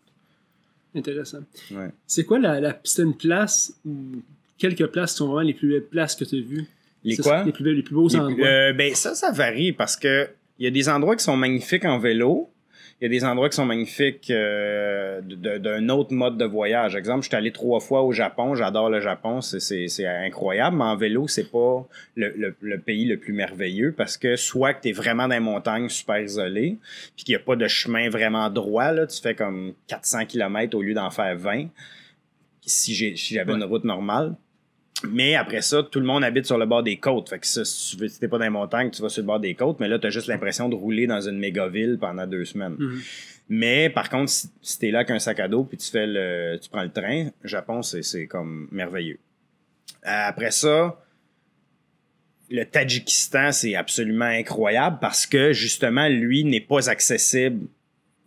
Intéressant. Ouais. C'est quoi c'est une place ou quelques places qui sont vraiment les plus belles places que tu as vues? Les quoi? Les plus beaux endroits. Ben ça varie parce que il y a des endroits qui sont magnifiques en vélo. Il y a des endroits qui sont magnifiques d'un autre mode de voyage. Exemple, je suis allé 3 fois au Japon. J'adore le Japon. C'est incroyable. Mais en vélo, c'est pas le pays le plus merveilleux parce que soit que tu es vraiment dans les montagnes super isolé puis qu'il n'y a pas de chemin vraiment droit. Là, tu fais comme 400 km au lieu d'en faire 20 si j'avais une route normale. Mais après ça, tout le monde habite sur le bord des côtes. Fait que ça, si t'es pas dans les montagnes, tu vas sur le bord des côtes, mais là, t'as juste l'impression de rouler dans une méga ville pendant 2 semaines. Mm-hmm. Mais par contre, si t'es là avec un sac à dos puis tu prends le train, Japon, c'est comme merveilleux. Après ça, le Tadjikistan, c'est absolument incroyable parce que justement, lui n'est pas accessible.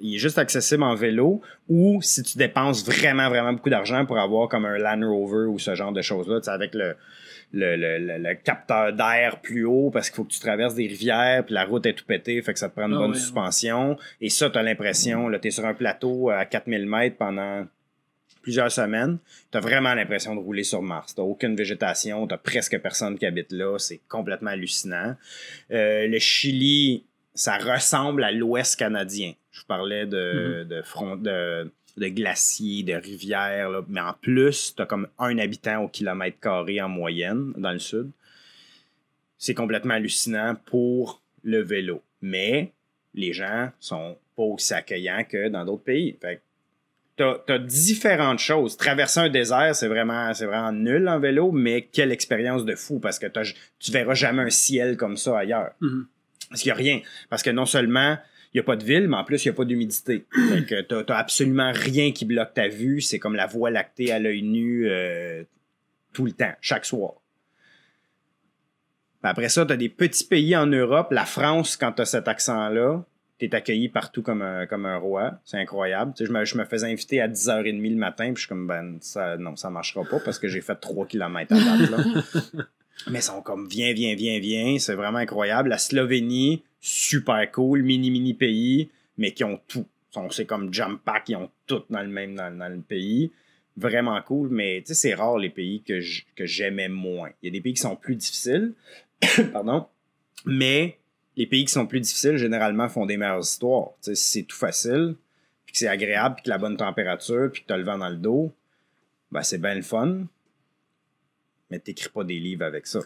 Il est juste accessible en vélo ou si tu dépenses vraiment, vraiment beaucoup d'argent pour avoir comme un Land Rover ou ce genre de choses-là, tu sais, avec le capteur d'air plus haut parce qu'il faut que tu traverses des rivières puis la route est tout pétée, fait que ça te prend une bonne suspension. Et ça, t'as l'impression, là, t'es sur un plateau à 4000 mètres pendant plusieurs semaines, t'as vraiment l'impression de rouler sur Mars. T'as aucune végétation, t'as presque personne qui habite là, c'est complètement hallucinant. Le Chili, ça ressemble à l'Ouest canadien. Je parlais de glaciers, de rivières, là. Mais en plus, tu as comme 1 habitant au kilomètre carré en moyenne dans le sud. C'est complètement hallucinant pour le vélo. Mais les gens sont pas aussi accueillants que dans d'autres pays. Fait que t'as différentes choses. Traverser un désert, c'est vraiment nul en vélo, mais quelle expérience de fou parce que tu verras jamais un ciel comme ça ailleurs. Mm-hmm. Parce qu'il y a rien. Parce que non seulement il n'y a pas de ville, mais en plus, il n'y a pas d'humidité. Fait que t'as absolument rien qui bloque ta vue. C'est comme la voie lactée à l'œil nu tout le temps, chaque soir. Puis après ça, t'as des petits pays en Europe. La France, quand t'as cet accent-là, t'es accueilli partout comme un roi. C'est incroyable. Tu sais, je me faisais inviter à 10h30 le matin, puis je suis comme, ça marchera pas parce que j'ai fait 3 km à date, là. Mais ils sont comme, viens. C'est vraiment incroyable. La Slovénie, super cool, mini pays, mais qui ont tout. C'est comme Jump Pack, ils ont tout dans le pays. Vraiment cool, mais tu sais, c'est rare les pays que j'aimais moins. Il y a des pays qui sont plus difficiles, pardon, mais les pays qui sont plus difficiles, généralement, font des meilleures histoires. Tu sais, si c'est tout facile, puis que c'est agréable, puis que la bonne température, puis que t'as le vent dans le dos, ben c'est bien le fun. Mais t'écris pas des livres avec ça.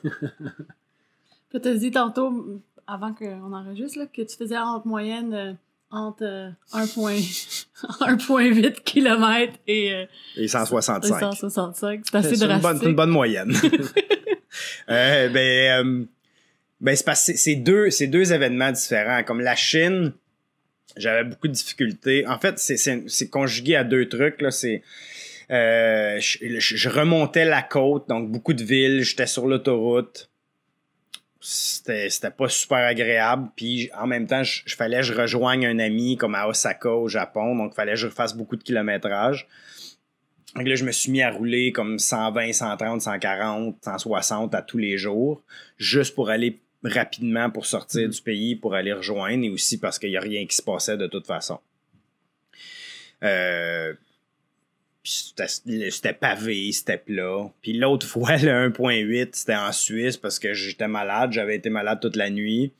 Tu t'as dit tantôt, avant qu'on enregistre, là, que tu faisais entre 1,8 km et 165. 165. C'est assez drastique. C'est une bonne moyenne. C'est parce que c'est deux événements différents. Comme la Chine, j'avais beaucoup de difficultés. En fait, c'est conjugué à 2 trucs, là. Je remontais la côte, donc beaucoup de villes, j'étais sur l'autoroute. c'était pas super agréable. Puis en même temps, fallait que je rejoigne un ami comme à Osaka au Japon, donc fallait que je fasse beaucoup de kilométrage. Donc là, je me suis mis à rouler comme 120, 130, 140, 160 à tous les jours, juste pour aller rapidement pour sortir du pays, pour aller rejoindre, et aussi parce qu'il n'y a rien qui se passait de toute façon. C'était pavé, c'était plat. Puis l'autre fois, le 1.8, c'était en Suisse parce que j'étais malade. J'avais été malade toute la nuit.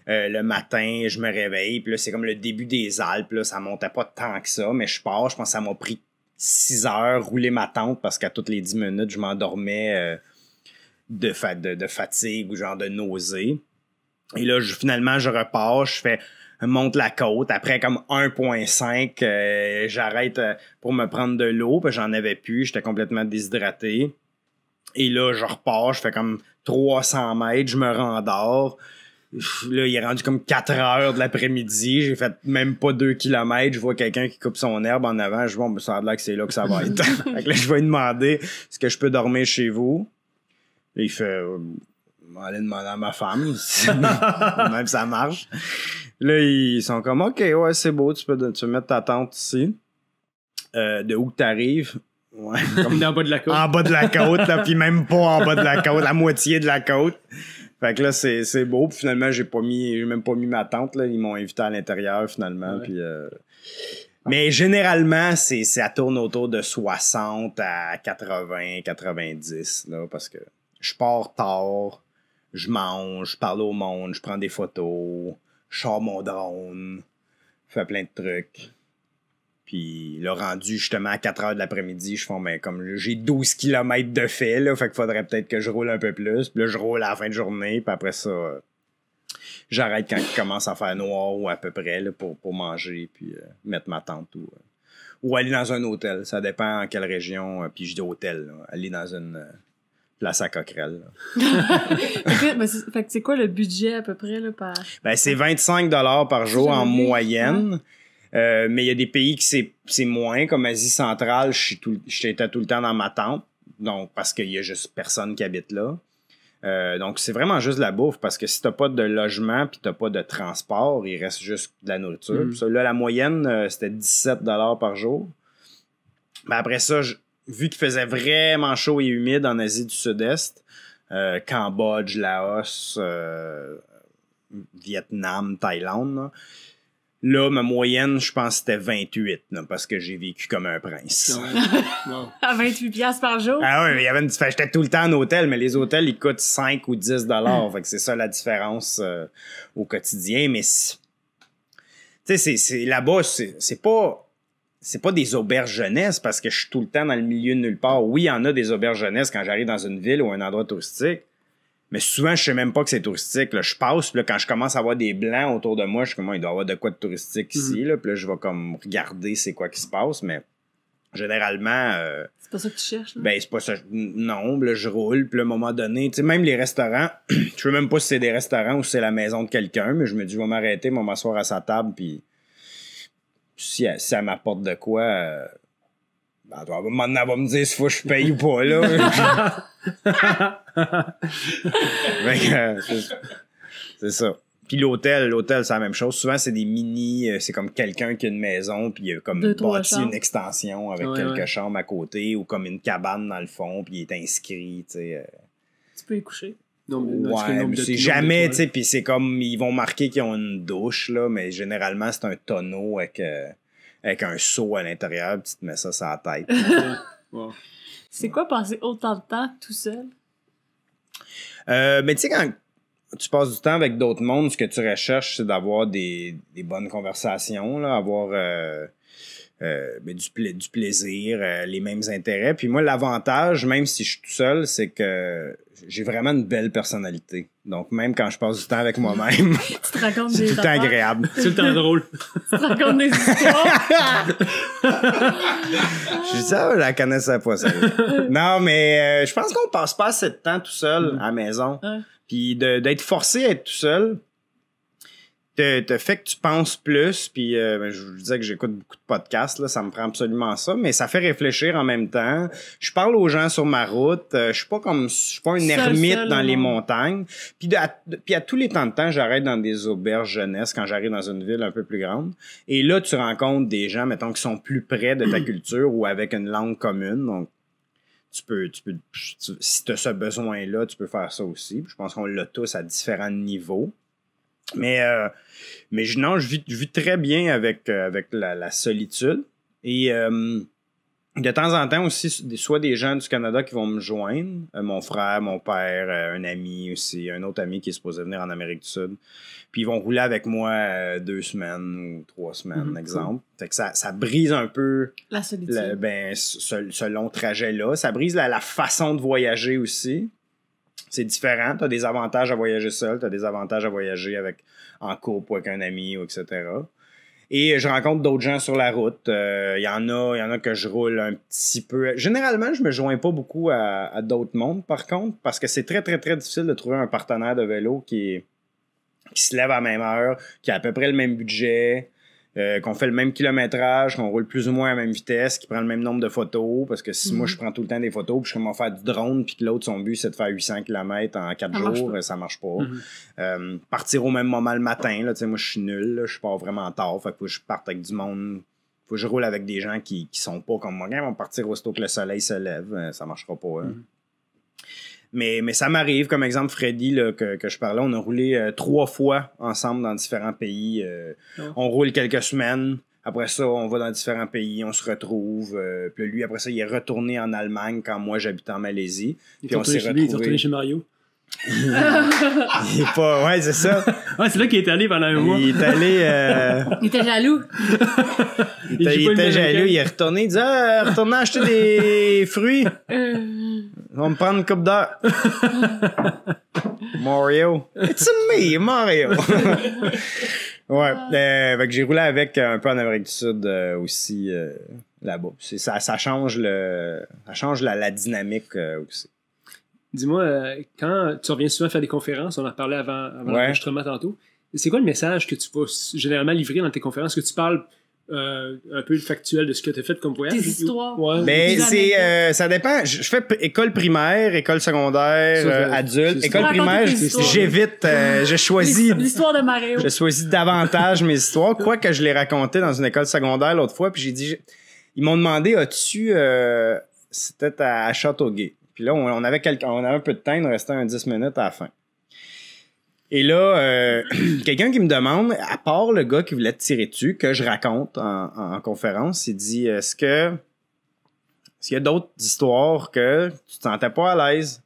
Le matin, je me réveille. Puis là, c'est comme le début des Alpes. Là, ça montait pas tant que ça, mais je pense que ça m'a pris 6 heures rouler ma tente parce qu'à toutes les 10 minutes, je m'endormais de fatigue ou genre de nausée. Et là, finalement, je repars, monte la côte. Après, comme 1.5, j'arrête pour me prendre de l'eau, parce que j'en avais plus, j'étais complètement déshydraté. Et là, je repars, je fais comme 300 mètres, je me rendors. Là, il est rendu comme 4 heures de l'après-midi, j'ai fait même pas 2 kilomètres, je vois quelqu'un qui coupe son herbe en avant, je dis, bon, ben, ça a l'air que c'est là que ça va être. Fait que là, je vais lui demander, est-ce que je peux dormir chez vous? Là, il fait, aller demander à ma femme, même ça marche. Là, ils sont comme, OK, ouais, c'est beau, tu peux mettre ta tente ici. De où que t'arrives? Ouais, comme en bas de la côte. En bas de la côte, là, puis même pas en bas de la côte, la moitié de la côte. Fait que là, c'est beau. Puis finalement, j'ai même pas mis ma tente, là. Ils m'ont invité à l'intérieur, finalement. Ouais. Puis, mais généralement, ça tourne autour de 60 à 80, 90, là, parce que je pars tard, je mange, je parle au monde, je prends des photos, je sors mon drone, je fais plein de trucs. Puis là, rendu justement à 4 heures de l'après-midi, je fais, ben, comme là, j'ai 12 km de fait, là, fait qu'il faudrait peut-être que je roule un peu plus. Puis là, je roule à la fin de journée, puis après ça, j'arrête quand il commence à faire noir ou à peu près là, pour manger, puis mettre ma tente ou aller dans un hôtel. Ça dépend en quelle région, puis je dis hôtel, là, aller dans une place à Coquerel. Fait que c'est quoi le budget à peu près là, par... Ben, c'est 25 $ par jour en moyenne. Ouais. Mais il y a des pays qui c'est moins, comme Asie centrale, j'étais tout le temps dans ma tente, donc parce qu'il y a juste personne qui habite là. Donc c'est vraiment juste la bouffe, parce que si t'as pas de logement puis t'as pas de transport, il reste juste de la nourriture. Ça, là, la moyenne, c'était 17 $ par jour. Mais après ça, vu qu'il faisait vraiment chaud et humide en Asie du Sud-Est, Cambodge, Laos, Vietnam, Thaïlande, là, ma moyenne, je pense que c'était 28, là, parce que j'ai vécu comme un prince. Wow. À 28$ par jour? Ah ouais, j'étais tout le temps en hôtel, mais les hôtels, ils coûtent 5 ou 10 $. Fait que c'est ça la différence au quotidien. Mais, tu sais, là-bas, c'est pas des auberges jeunesse, parce que je suis tout le temps dans le milieu de nulle part. Oui, il y en a des auberges jeunesse quand j'arrive dans une ville ou un endroit touristique. Mais souvent, je sais même pas que c'est touristique. Là, je passe, puis là, quand je commence à avoir des blancs autour de moi, je suis comme, il doit y avoir de quoi de touristique ici. Là, puis là, je vais comme regarder c'est quoi qui se passe. Mais généralement... c'est pas ça que tu cherches, là? Ben, c'est pas ça. Non, là, je roule. Puis à un moment donné, tu sais, même les restaurants, je sais même pas si c'est des restaurants ou si c'est la maison de quelqu'un, mais je me dis, je vais m'arrêter, je vais m'asseoir à sa table, puis si elle m'apporte de quoi... Ben, maintenant, elle va me dire s'il faut que je paye ou pas, là. C'est ça. Puis l'hôtel, c'est la même chose. Souvent, c'est des mini... c'est comme quelqu'un qui a une maison, puis il a comme bâti une extension avec quelques chambres à côté, ou comme une cabane dans le fond, puis il est inscrit, tu sais. Tu peux y coucher. Non, mais c'est jamais, tu sais, puis c'est comme... Ils vont marquer qu'ils ont une douche, là, mais généralement, c'est un tonneau avec un seau à l'intérieur, puis tu te mets ça sur la tête. Wow. C'est quoi passer autant de temps tout seul? Mais tu sais, quand tu passes du temps avec d'autres mondes, ce que tu recherches, c'est d'avoir des bonnes conversations, là, avoir du plaisir, les mêmes intérêts. Puis moi, l'avantage, même si je suis tout seul, c'est que j'ai vraiment une belle personnalité. Donc, même quand je passe du temps avec moi-même, tu te racontes c'est des tout le temps agréable. C'est tout le temps drôle. Tu te racontes des histoires. Je dis ça, je la connaissais pas, ça. Non, mais je pense qu'on passe pas assez de temps tout seul à la maison. Puis d'être forcé à être tout seul, te fait que tu penses plus, puis je vous disais que j'écoute beaucoup de podcasts, là, ça me prend absolument ça, mais ça fait réfléchir en même temps. Je parle aux gens sur ma route, je suis pas un ermite dans les montagnes. Puis à tous les temps de temps, j'arrête dans des auberges jeunesse quand j'arrive dans une ville un peu plus grande. Et là, tu rencontres des gens, mettons, qui sont plus près de ta culture ou avec une langue commune. Donc, si tu as ce besoin-là, tu peux faire ça aussi. Puis je pense qu'on l'a tous à différents niveaux. Mais non, je vis très bien avec la solitude. Et de temps en temps aussi, soit des gens du Canada qui vont me joindre, mon frère, mon père, un ami aussi, un autre ami qui est supposé venir en Amérique du Sud. Puis ils vont rouler avec moi 2 semaines ou 3 semaines, exemple. Fait que ça brise un peu la solitude. Ce long trajet-là. Ça brise la façon de voyager aussi. C'est différent. Tu as des avantages à voyager seul, tu as des avantages à voyager en couple ou avec un ami, ou etc. Et je rencontre d'autres gens sur la route. Il y en a que je roule un petit peu. Généralement, je me joins pas beaucoup à d'autres mondes, par contre, parce que c'est très, très, très difficile de trouver un partenaire de vélo qui se lève à la même heure, qui a à peu près le même budget, qu'on fait le même kilométrage, qu'on roule plus ou moins à la même vitesse, qui prend le même nombre de photos, parce que si moi je prends tout le temps des photos, puis je commence à faire du drone, puis que l'autre, son but, c'est de faire 800 km en 4 jours, ça marche pas. Partir au même moment le matin, là, tu sais, moi je suis nul, là, je pars vraiment tard, fait que faut que je parte avec du monde, faut que je roule avec des gens qui sont pas comme moi, ils vont partir aussitôt que le soleil se lève, ça marchera pas. Hein. Mais ça m'arrive, comme exemple Freddy là, que je parlais, on a roulé 3 fois ensemble dans différents pays. On roule quelques semaines. Après ça, on va dans différents pays, on se retrouve. Puis lui, après ça, il est retourné en Allemagne quand moi, j'habitais en Malaisie. Puis on s'est retrouvés. Il est retourné chez Mario. Il est pas... Ouais, c'est ça. Ouais, c'est là qu'il est allé pendant un mois. Il est allé... Il était jaloux. Il était jaloux. Il est retourné. Il dit « Ah, retournez acheter des fruits. On va me prendre une coupe d'heure. » Mario. It's me, Mario. Ouais. Fait que j'ai roulé avec un peu en Amérique du Sud aussi là-bas. Ça change la dynamique aussi. Dis-moi, quand tu reviens souvent faire des conférences, on en parlait avant l'enregistrement tantôt, c'est quoi le message que tu vas généralement livrer dans tes conférences? Que tu parles un peu factuel de ce que tu as fait comme voyage? Des histoires. Ouais. Mais ça dépend. Je fais école primaire, école secondaire, adulte. École primaire, j'évite. Je choisis... L'histoire de Mario. Je choisis davantage mes histoires. Quoique je l'ai raconté dans une école secondaire l'autre fois, puis j'ai dit... Ils m'ont demandé, as-tu... c'était à Châteauguay. Puis là, on avait un peu de temps, il nous restait 10 minutes à la fin. Et là, quelqu'un qui me demande, à part le gars qui voulait te tirer dessus, que je raconte en conférence, il dit, est-ce qu'il y a d'autres histoires que tu te sentais pas à l'aise?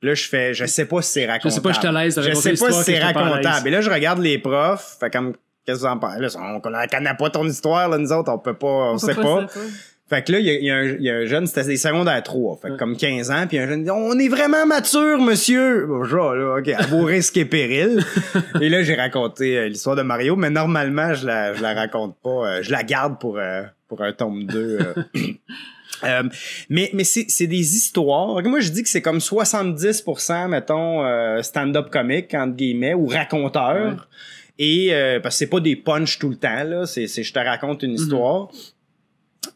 Là, je sais pas si c'est racontable. Je sais pas si je suis à l'aise de raconter Je sais pas si c'est l'histoire racontable. Et là, je regarde les profs, fait comme, qu'est-ce que vous en pensez? Là, on connaît pas ton histoire, là, nous autres, on sait pas. Fait que là, il y a un jeune, c'était des secondaires 3, fait que comme 15 ans, puis un jeune dit « On est vraiment mature, monsieur! » Bon, genre, là, OK, à vos risques et périls. Et là, j'ai raconté l'histoire de Mario, mais normalement, je la raconte pas. Je la garde pour un tome 2. Mais c'est des histoires. Moi, je dis que c'est comme 70%, mettons, stand-up comique, entre guillemets, ou raconteur. Ouais. Et parce que c'est pas des punchs tout le temps, là. C'est je te raconte une histoire.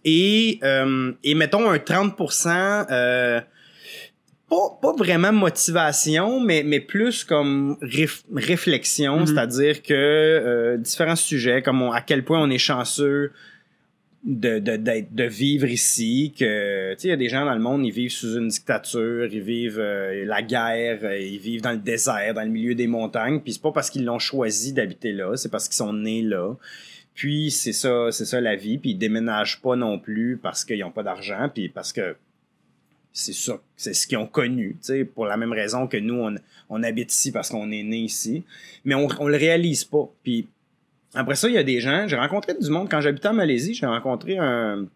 Et mettons un 30%, pas vraiment motivation, mais plus comme réflexion, c'est-à-dire que différents sujets, comme à quel point on est chanceux de vivre ici, que tu sais, il y a des gens dans le monde, ils vivent sous une dictature, ils vivent la guerre, ils vivent dans le désert, dans le milieu des montagnes, puis c'est pas parce qu'ils l'ont choisi d'habiter là, c'est parce qu'ils sont nés là. Puis c'est ça la vie, puis ils déménagent pas non plus parce qu'ils ont pas d'argent, puis parce que c'est ça, c'est ce qu'ils ont connu, tu sais, pour la même raison que nous on habite ici parce qu'on est né ici, mais on le réalise pas. Puis après ça, il y a des gens, j'ai rencontré du monde quand j'habitais en Malaisie, j'ai rencontré il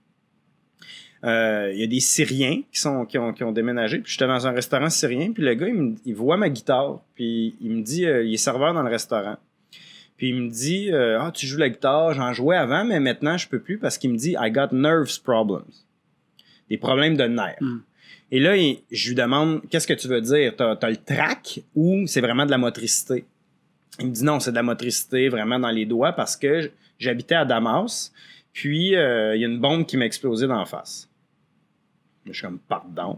y a des Syriens qui ont déménagé, puis j'étais dans un restaurant syrien, puis le gars il voit ma guitare, puis il me dit il est serveur dans le restaurant. Puis il me dit tu joues la guitare, j'en jouais avant, mais maintenant je peux plus parce qu'il me dit I got nerves problems. Des problèmes de nerfs. Et là, je lui demande qu'est-ce que tu veux dire? T'as le trac ou c'est vraiment de la motricité? Il me dit non, c'est de la motricité vraiment dans les doigts parce que j'habitais à Damas, puis il y a une bombe qui m'a explosé d'en face. Je suis comme, pardon.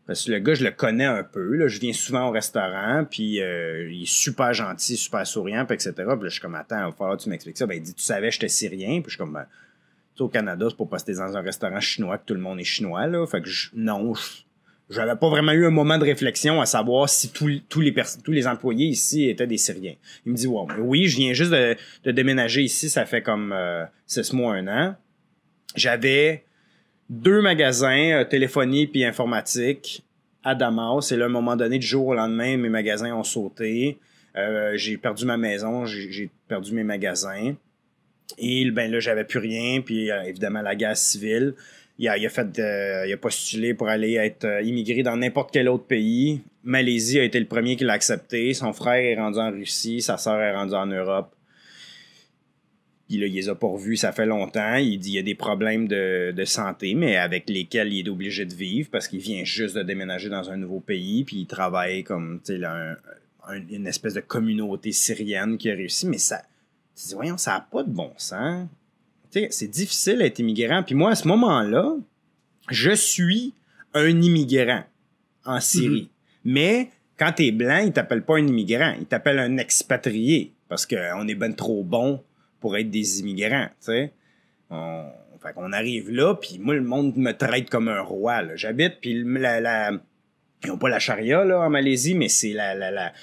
Parce que le gars, je le connais un peu. Là, je viens souvent au restaurant, puis il est super gentil, super souriant, puis etc. Puis là, je suis comme, attends, il va falloir que tu m'expliques ça. Ben, il dit, tu savais, j'étais syrien. Puis je suis comme, ben, au Canada, c'est pour passer dans un restaurant chinois que tout le monde est chinois. Là. Fait que non, j'avais pas vraiment eu un moment de réflexion à savoir si tous les employés ici étaient des Syriens. Il me dit, wow, oui, je viens juste de déménager ici, ça fait comme 6 mois, 1 an. J'avais 2 magasins, téléphonie puis informatique, à Damas. Et là, à un moment donné, du jour au lendemain, mes magasins ont sauté. J'ai perdu ma maison, j'ai perdu mes magasins. Et ben là, j'avais plus rien. Puis évidemment, la guerre civile. Il a postulé pour aller être immigré dans n'importe quel autre pays. Malaisie a été le premier qui l'a accepté. Son frère est rendu en Russie, sa sœur est rendue en Europe. Puis là, il les a pas revus, ça fait longtemps. Il dit qu'il y a des problèmes de santé, mais avec lesquels il est obligé de vivre parce qu'il vient juste de déménager dans un nouveau pays. Puis il travaille comme une espèce de communauté syrienne qui a réussi. Mais ça, tu dis, voyons, ça n'a pas de bon sens. T'sais, c'est difficile d'être immigrant. Puis moi, à ce moment-là, je suis un immigrant en Syrie. Mais quand t'es blanc, ils t'appellent pas un immigrant. Ils t'appellent un expatrié parce qu'on est ben trop bon pour être des immigrants, tu sais. Fait qu'on arrive là, puis moi, le monde me traite comme un roi, là. J'habite, puis ils n'ont pas la charia, là, en Malaisie, mais c'est la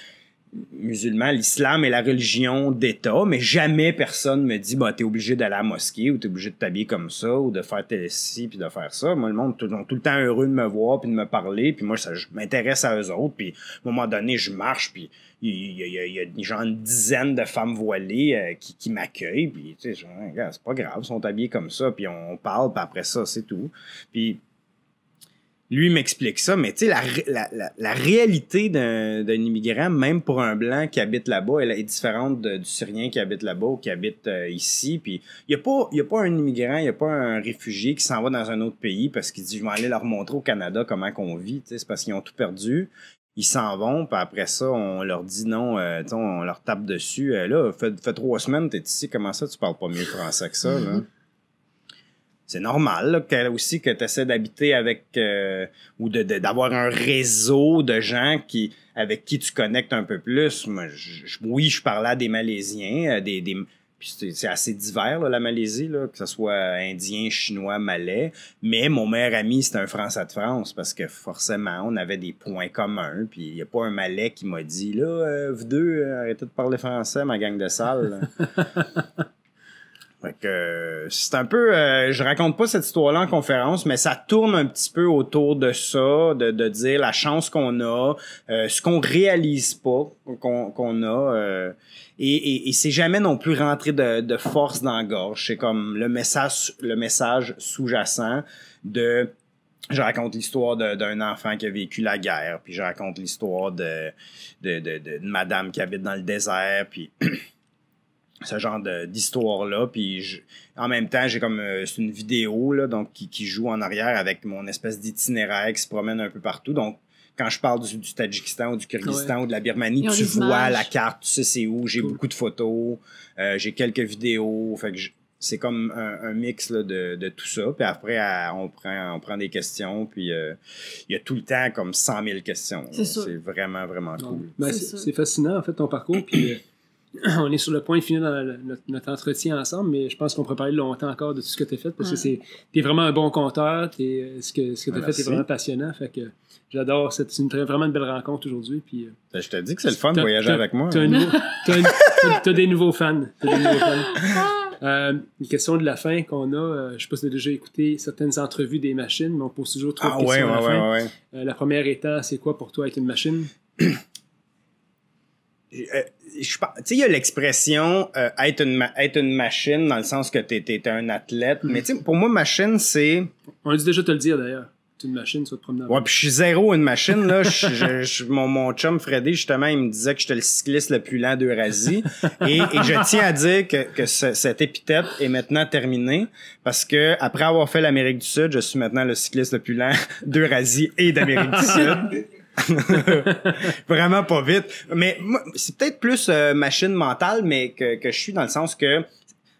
musulman, l'islam est la religion d'État, mais jamais personne me dit, bah, t'es obligé d'aller à la mosquée, ou t'es obligé de t'habiller comme ça, ou de faire tel ci, puis de faire ça. Moi, le monde est tout le temps heureux de me voir, puis de me parler, puis moi, je m'intéresse à eux autres, puis à un moment donné, je marche, puis il y a genre une dizaine de femmes voilées qui m'accueillent, puis tu sais, regarde, c'est pas grave, ils sont habillés comme ça, puis on parle, puis après ça, c'est tout. Puis lui m'explique ça, mais tu sais, la réalité d'un immigrant, même pour un blanc qui habite là-bas, elle est différente du Syrien qui habite là-bas ou qui habite ici. Puis il y a pas un immigrant, il y a pas un réfugié qui s'en va dans un autre pays parce qu'il dit, je vais aller leur montrer au Canada comment qu'on vit. Tu sais, c'est parce qu'ils ont tout perdu. Ils s'en vont, puis après ça, on leur dit non, on leur tape dessus. Là, fait 3 semaines, t'es ici, comment ça, tu parles pas mieux français que ça, là? C'est normal là, que tu essaies d'habiter avec ou d'avoir un réseau de gens avec qui tu connectes un peu plus. Moi, oui, je parlais à des Malaisiens, puis c'est assez divers là, la Malaisie, là, que ce soit indien, chinois, malais. Mais mon meilleur ami, c'était un Français de France parce que forcément, on avait des points communs. Puis il n'y a pas un Malais qui m'a dit là, vous deux, arrêtez de parler français, ma gang de salles. Fait que c'est un peu je raconte pas cette histoire-là en conférence, mais ça tourne un petit peu autour de ça, de dire la chance qu'on a, ce qu'on réalise pas qu'on a et c'est jamais non plus rentré de force dans la gorge. C'est comme le message sous-jacent de je raconte l'histoire d'un enfant qui a vécu la guerre, puis je raconte l'histoire de madame qui habite dans le désert, puis ce genre d'histoire-là, puis en même temps, j'ai comme c'est une vidéo là, donc qui joue en arrière avec mon espèce d'itinéraire qui se promène un peu partout. Donc, quand je parle du Tadjikistan ou du Kyrgyzstan ou de la Birmanie, tu vois la carte, tu sais c'est où, j'ai beaucoup de photos, j'ai quelques vidéos, fait que c'est comme un mix là, de tout ça. Puis après, on prend des questions, puis il y a tout le temps comme 100 000 questions. C'est vraiment, vraiment cool. Ben, c'est fascinant, en fait, ton parcours, puis on est sur le point de finir notre entretien ensemble, mais je pense qu'on pourrait parler longtemps encore de tout ce que tu as fait, parce que t'es vraiment un bon conteur, ce que tu as fait est vraiment passionnant, fait que j'adore, c'est vraiment une belle rencontre aujourd'hui. Puis, je te dis que c'est le fun de voyager avec moi. T'as des nouveaux fans. Une question de la fin qu'on a, je sais pas si tu as déjà écouté certaines entrevues des machines, mais on pose toujours 3 questions à la fin. La première étant, c'est quoi pour toi être une machine? Tu sais, il y a l'expression être une machine dans le sens que t'es un athlète, mais tu sais, pour moi, machine, c'est... On a dit déjà te le dire, d'ailleurs. T'es une machine, tu vas te promener. Ouais, puis je suis zéro une machine, là. Mon chum Freddy, justement, il me disait que j'étais le cycliste le plus lent d'Eurasie. et je tiens à dire que cette épithète est maintenant terminée parce que après avoir fait l'Amérique du Sud, je suis maintenant le cycliste le plus lent d'Eurasie et d'Amérique du Sud. Vraiment pas vite. Mais moi, c'est peut-être plus machine mentale, mais que je suis dans le sens que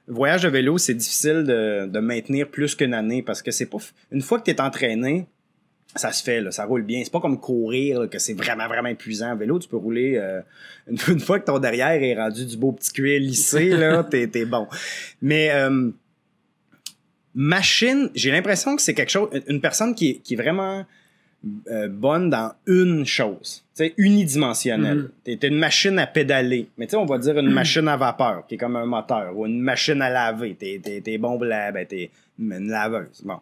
le voyage de vélo, c'est difficile de maintenir plus qu'une année parce que c'est pas... Une fois que t'es entraîné, ça se fait, là, ça roule bien. C'est pas comme courir, là, que c'est vraiment, vraiment épuisant. En vélo, tu peux rouler une fois que ton derrière est rendu du beau petit cuir lissé, là, t'es bon. Mais machine, j'ai l'impression que c'est quelque chose... Une personne qui est vraiment bonne dans une chose, tu sais, unidimensionnelle. T'es une machine à pédaler. Mais tu sais, on va dire une machine à vapeur, qui est comme un moteur, ou une machine à laver. T'es bon pour t'es une laveuse. Bon.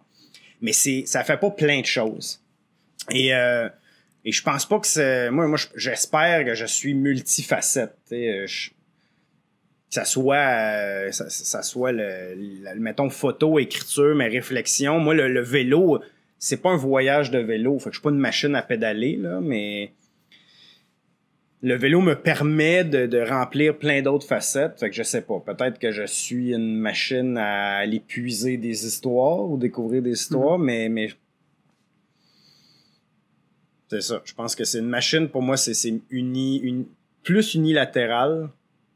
Mais ça fait pas plein de choses. Et je pense pas que c'est... Moi, j'espère que je suis multifacette. Que ça soit mettons, photo, écriture, mes réflexions. Moi, le vélo, c'est pas un voyage de vélo. Fait que je suis pas une machine à pédaler, là, mais le vélo me permet de remplir plein d'autres facettes. Fait que je sais pas. Peut-être que je suis une machine à aller puiser des histoires ou découvrir des histoires, mais c'est ça. Je pense que c'est une machine, pour moi, c'est plus unilatéral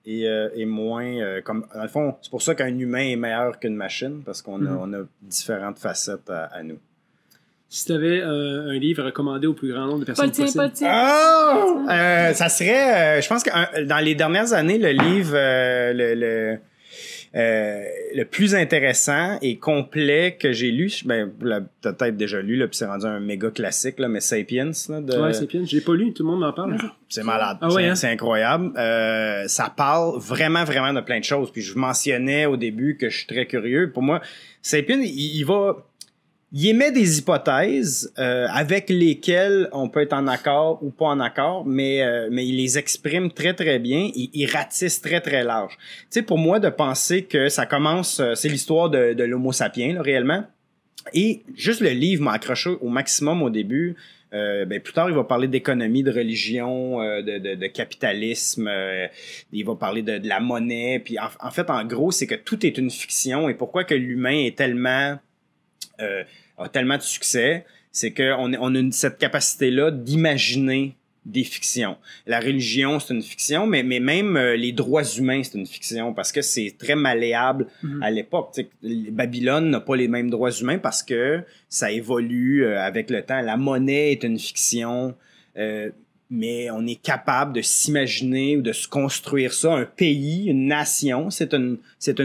et moins comme dans le fond, c'est pour ça qu'un humain est meilleur qu'une machine, parce qu'on a différentes facettes à nous. Si tu avais un livre recommandé au plus grand nombre de personnes possible. Pas le tien. Oh! Ça serait, je pense que dans les dernières années, le livre le plus intéressant et complet que j'ai lu, ben, t'as peut-être déjà lu, là, puis c'est rendu un méga classique, là, mais Sapiens. Là, Ouais, Sapiens, j'ai pas lu, tout le monde m'en parle. C'est malade, ah, ouais, c'est incroyable. Ça parle vraiment, vraiment de plein de choses. Puis je mentionnais au début que je suis très curieux. Pour moi, Sapiens, il émet des hypothèses avec lesquelles on peut être en accord ou pas en accord, mais il les exprime très, très bien. Il ratisse très, très large. Tu sais, pour moi, de penser que ça commence... c'est l'histoire de l'Homo sapiens, là, réellement. Et juste le livre m'a accroché au maximum au début. Plus tard, il va parler d'économie, de religion, de capitalisme. Il va parler de la monnaie. Puis en fait, en gros, c'est que tout est une fiction. Et pourquoi que l'humain est tellement... a tellement de succès, c'est qu'on a cette capacité-là d'imaginer des fictions. La religion, c'est une fiction, mais même les droits humains, c'est une fiction, parce que c'est très malléable à l'époque. Tu sais, Babylone n'a pas les mêmes droits humains parce que ça évolue avec le temps. La monnaie est une fiction, mais on est capable de s'imaginer ou de se construire ça. Un pays, une nation, c'est une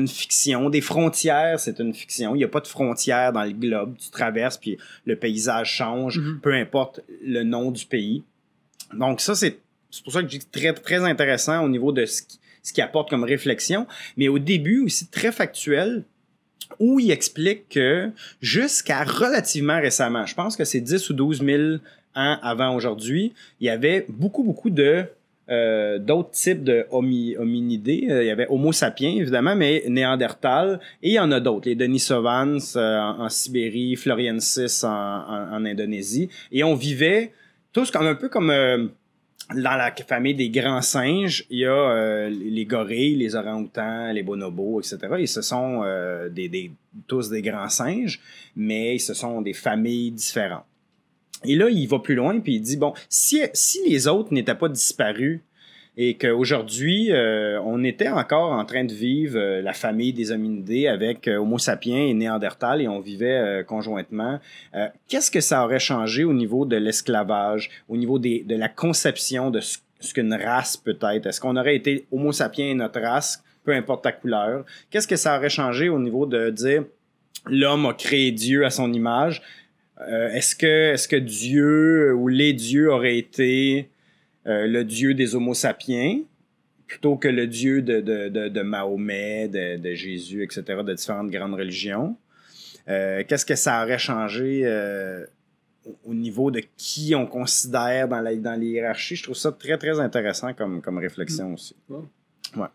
fiction. Des frontières, c'est une fiction. Il n'y a pas de frontières dans le globe. Tu traverses, puis le paysage change, peu importe le nom du pays. Donc ça, c'est pour ça que je dis très, très intéressant au niveau de ce qu'il apporte comme réflexion. Mais au début, aussi très factuel, où il explique que jusqu'à relativement récemment, je pense que c'est 10 ou 12 000 ans avant aujourd'hui, il y avait beaucoup de d'autres types de hominidés. Il y avait Homo sapiens, évidemment, mais Néandertal, et il y en a d'autres. Les Denisovans en Sibérie, Floriensis en Indonésie. Et on vivait tous un peu comme... dans la famille des grands singes, il y a les gorilles, les orang-outans, les bonobos, etc. Et ce sont tous des grands singes, mais ce sont des familles différentes. Et là, il va plus loin, puis il dit, bon, si les autres n'étaient pas disparus et qu'aujourd'hui, on était encore en train de vivre la famille des hominidés avec Homo sapiens et Néandertal, et on vivait conjointement, qu'est-ce que ça aurait changé au niveau de l'esclavage, au niveau de la conception de ce qu'une race peut être? Est-ce qu'on aurait été Homo sapiens et notre race, peu importe ta couleur? Qu'est-ce que ça aurait changé au niveau de dire l'homme a créé Dieu à son image? Est-ce que Dieu ou les dieux auraient été le Dieu des Homo sapiens plutôt que le Dieu de Mahomet, de Jésus, etc., de différentes grandes religions? Qu'est-ce que ça aurait changé au niveau de qui on considère dans les hiérarchies? Je trouve ça très, très intéressant comme réflexion aussi. Ouais.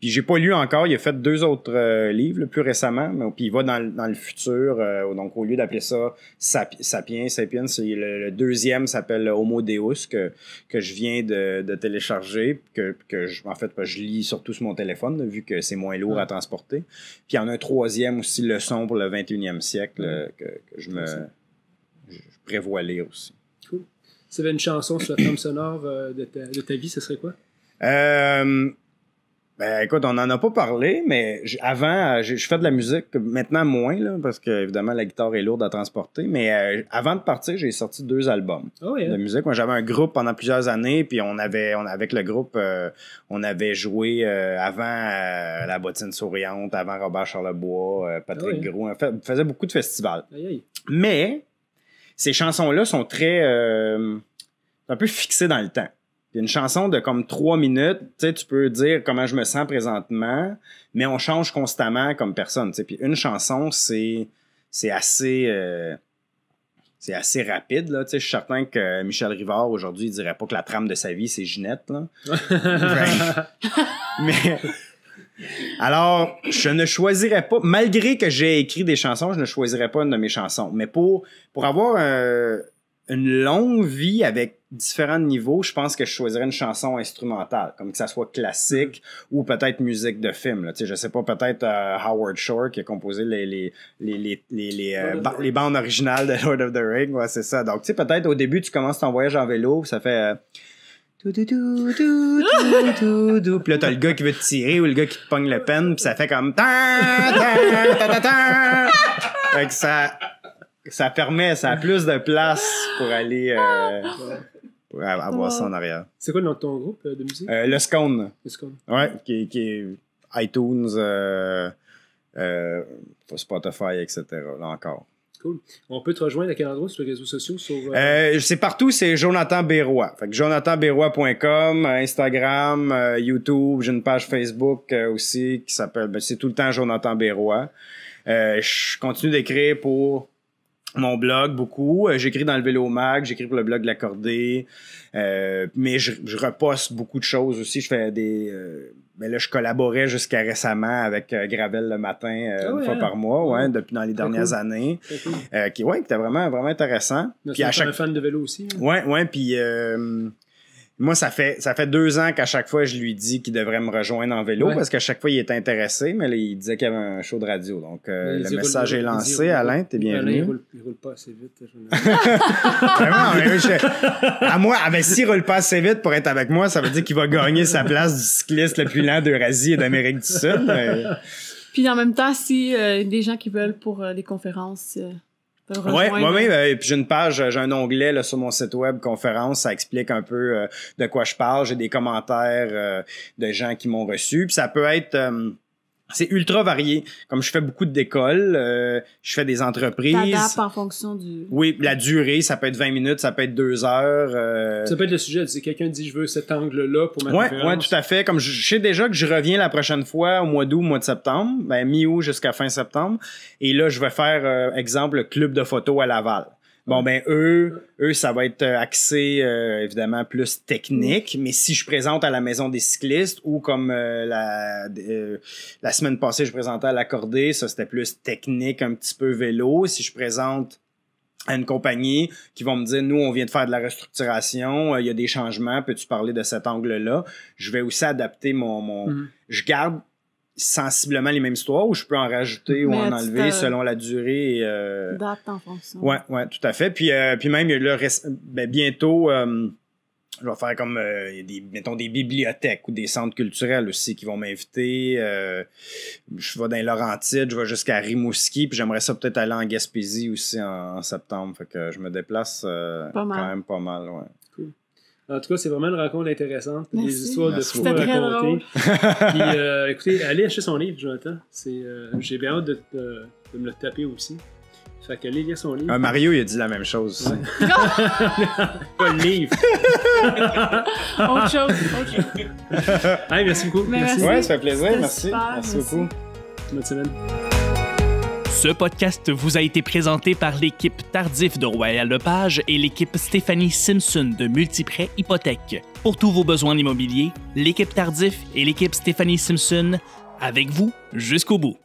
Puis j'ai pas lu encore, il a fait 2 autres livres plus récemment, mais puis il va dans le futur, donc au lieu d'appeler ça Sapiens, le deuxième s'appelle Homo Deus que je viens de télécharger, que je lis surtout sur mon téléphone, là, vu que c'est moins lourd à transporter. Puis il y en a un troisième aussi, Leçon pour le 21e siècle, que je prévois lire aussi. Cool. Si tu avais une chanson sur la trame sonore de ta vie, ce serait quoi? Ben écoute, on n'en a pas parlé, mais avant, je fais de la musique, maintenant moins, là, parce que évidemment la guitare est lourde à transporter, mais avant de partir, j'ai sorti 2 albums de musique. Moi, j'avais un groupe pendant plusieurs années, puis avec le groupe, on avait joué avant La Bottine Souriante, avant Robert Charlebois, Patrick Gros, on faisait beaucoup de festivals. Mais ces chansons-là sont très un peu fixées dans le temps. Une chanson de comme 3 minutes, tu peux dire comment je me sens présentement, mais on change constamment comme personne. Puis une chanson, c'est assez rapide. Là. Je suis certain que Michel Rivard, aujourd'hui, il dirait pas que la trame de sa vie, c'est Ginette. Là. mais alors, je ne choisirais pas, malgré que j'ai écrit des chansons, je ne choisirais pas une de mes chansons. Mais pour avoir une longue vie avec différents niveaux, je pense que je choisirais une chanson instrumentale, comme que ça soit classique ou peut-être musique de film. Là. Je sais pas, peut-être Howard Shore qui a composé les bandes originales de Lord of the Rings. Ouais, c'est ça. Donc, tu sais, peut-être au début, tu commences ton voyage en vélo, ça fait... Puis là, t'as le gars qui veut te tirer ou le gars qui te pogne le pen, puis ça fait comme... Fait que ça permet, ça a plus de place pour aller pour avoir ça en arrière. C'est quoi le nom de ton groupe de musique? Le Scone. Le Scone. Ouais, qui est iTunes, Spotify, etc. Là encore. Cool. On peut te rejoindre à quel endroit sur les réseaux sociaux? C'est partout, c'est Jonathan Bérois. Fait que jonathanberois.com, Instagram, YouTube, j'ai une page Facebook aussi qui s'appelle, c'est tout le temps Jonathan Bérois. Je continue d'écrire pour mon blog beaucoup. J'écris dans le Vélo Mag, j'écris pour le blog de l'Accordé, mais je reposte beaucoup de choses aussi. Je fais mais là, je collaborais jusqu'à récemment avec Gravel le matin une fois par mois, depuis dans les dernières années, qui était vraiment, vraiment intéressant. Puis à chaque fan de vélo aussi. Hein? Puis moi, ça fait 2 ans qu'à chaque fois, je lui dis qu'il devrait me rejoindre en vélo parce qu'à chaque fois, il était intéressé, mais là, il disait qu'il y avait un show de radio. Donc, le message est lancé. Alain, t'es bienvenu. Il roule pas assez vite. Vraiment, s'il roule pas assez vite pour être avec moi, ça veut dire qu'il va gagner sa place du cycliste le plus lent d'Eurasie et d'Amérique du Sud. Puis en même temps, si des gens qui veulent pour les conférences... Oui, puis j'ai une page, j'ai un onglet là, sur mon site web conférence, ça explique un peu de quoi je parle, j'ai des commentaires de gens qui m'ont reçu, puis ça peut être c'est ultra varié. Comme je fais beaucoup d'écoles, je fais des entreprises. T'adaptes en fonction du... Oui, la durée, ça peut être 20 minutes, ça peut être 2 heures. Ça peut être le sujet. Si quelqu'un dit « je veux cet angle-là pour ma conférence ». Oui, tout à fait. Comme je sais déjà que je reviens la prochaine fois au mois d'août, mois de septembre, mi-août jusqu'à fin septembre. Et là, je vais faire, exemple, le club de photo à Laval. Bon, ben eux, ça va être axé, évidemment, plus technique, mais si je présente à la Maison des cyclistes ou comme la semaine passée, je présentais à l'Accordé, ça, c'était plus technique, un petit peu vélo. Si je présente à une compagnie qui vont me dire, nous, on vient de faire de la restructuration, il y a des changements, peux-tu parler de cet angle-là? Je vais aussi adapter je garde sensiblement les mêmes histoires ou je peux en rajouter ou en enlever selon la durée. Date en fonction. Ouais, tout à fait. Puis même, il y a bientôt, je vais faire comme, mettons, des bibliothèques ou des centres culturels aussi qui vont m'inviter. Je vais dans les Laurentides, je vais jusqu'à Rimouski, puis j'aimerais ça peut-être aller en Gaspésie aussi en septembre. Fait que je me déplace quand même pas mal, ouais. Cool. En tout cas, c'est vraiment une rencontre intéressante. Merci. Des histoires de fous à raconter. Puis, écoutez, allez acheter son livre, Jonathan. J'ai bien hâte de me le taper aussi. Fait qu'allez lire son livre. Mario, il a dit la même chose. Ouais. Pas le livre. Autre chose. Hey, merci beaucoup. Merci. Ouais, ça fait plaisir. Merci. Super, merci beaucoup. Bonne semaine. Ce podcast vous a été présenté par l'équipe Tardif de Royal Lepage et l'équipe Stéphanie Simpson de Multiprêt Hypothèque. Pour tous vos besoins immobiliers, l'équipe Tardif et l'équipe Stéphanie Simpson, avec vous jusqu'au bout.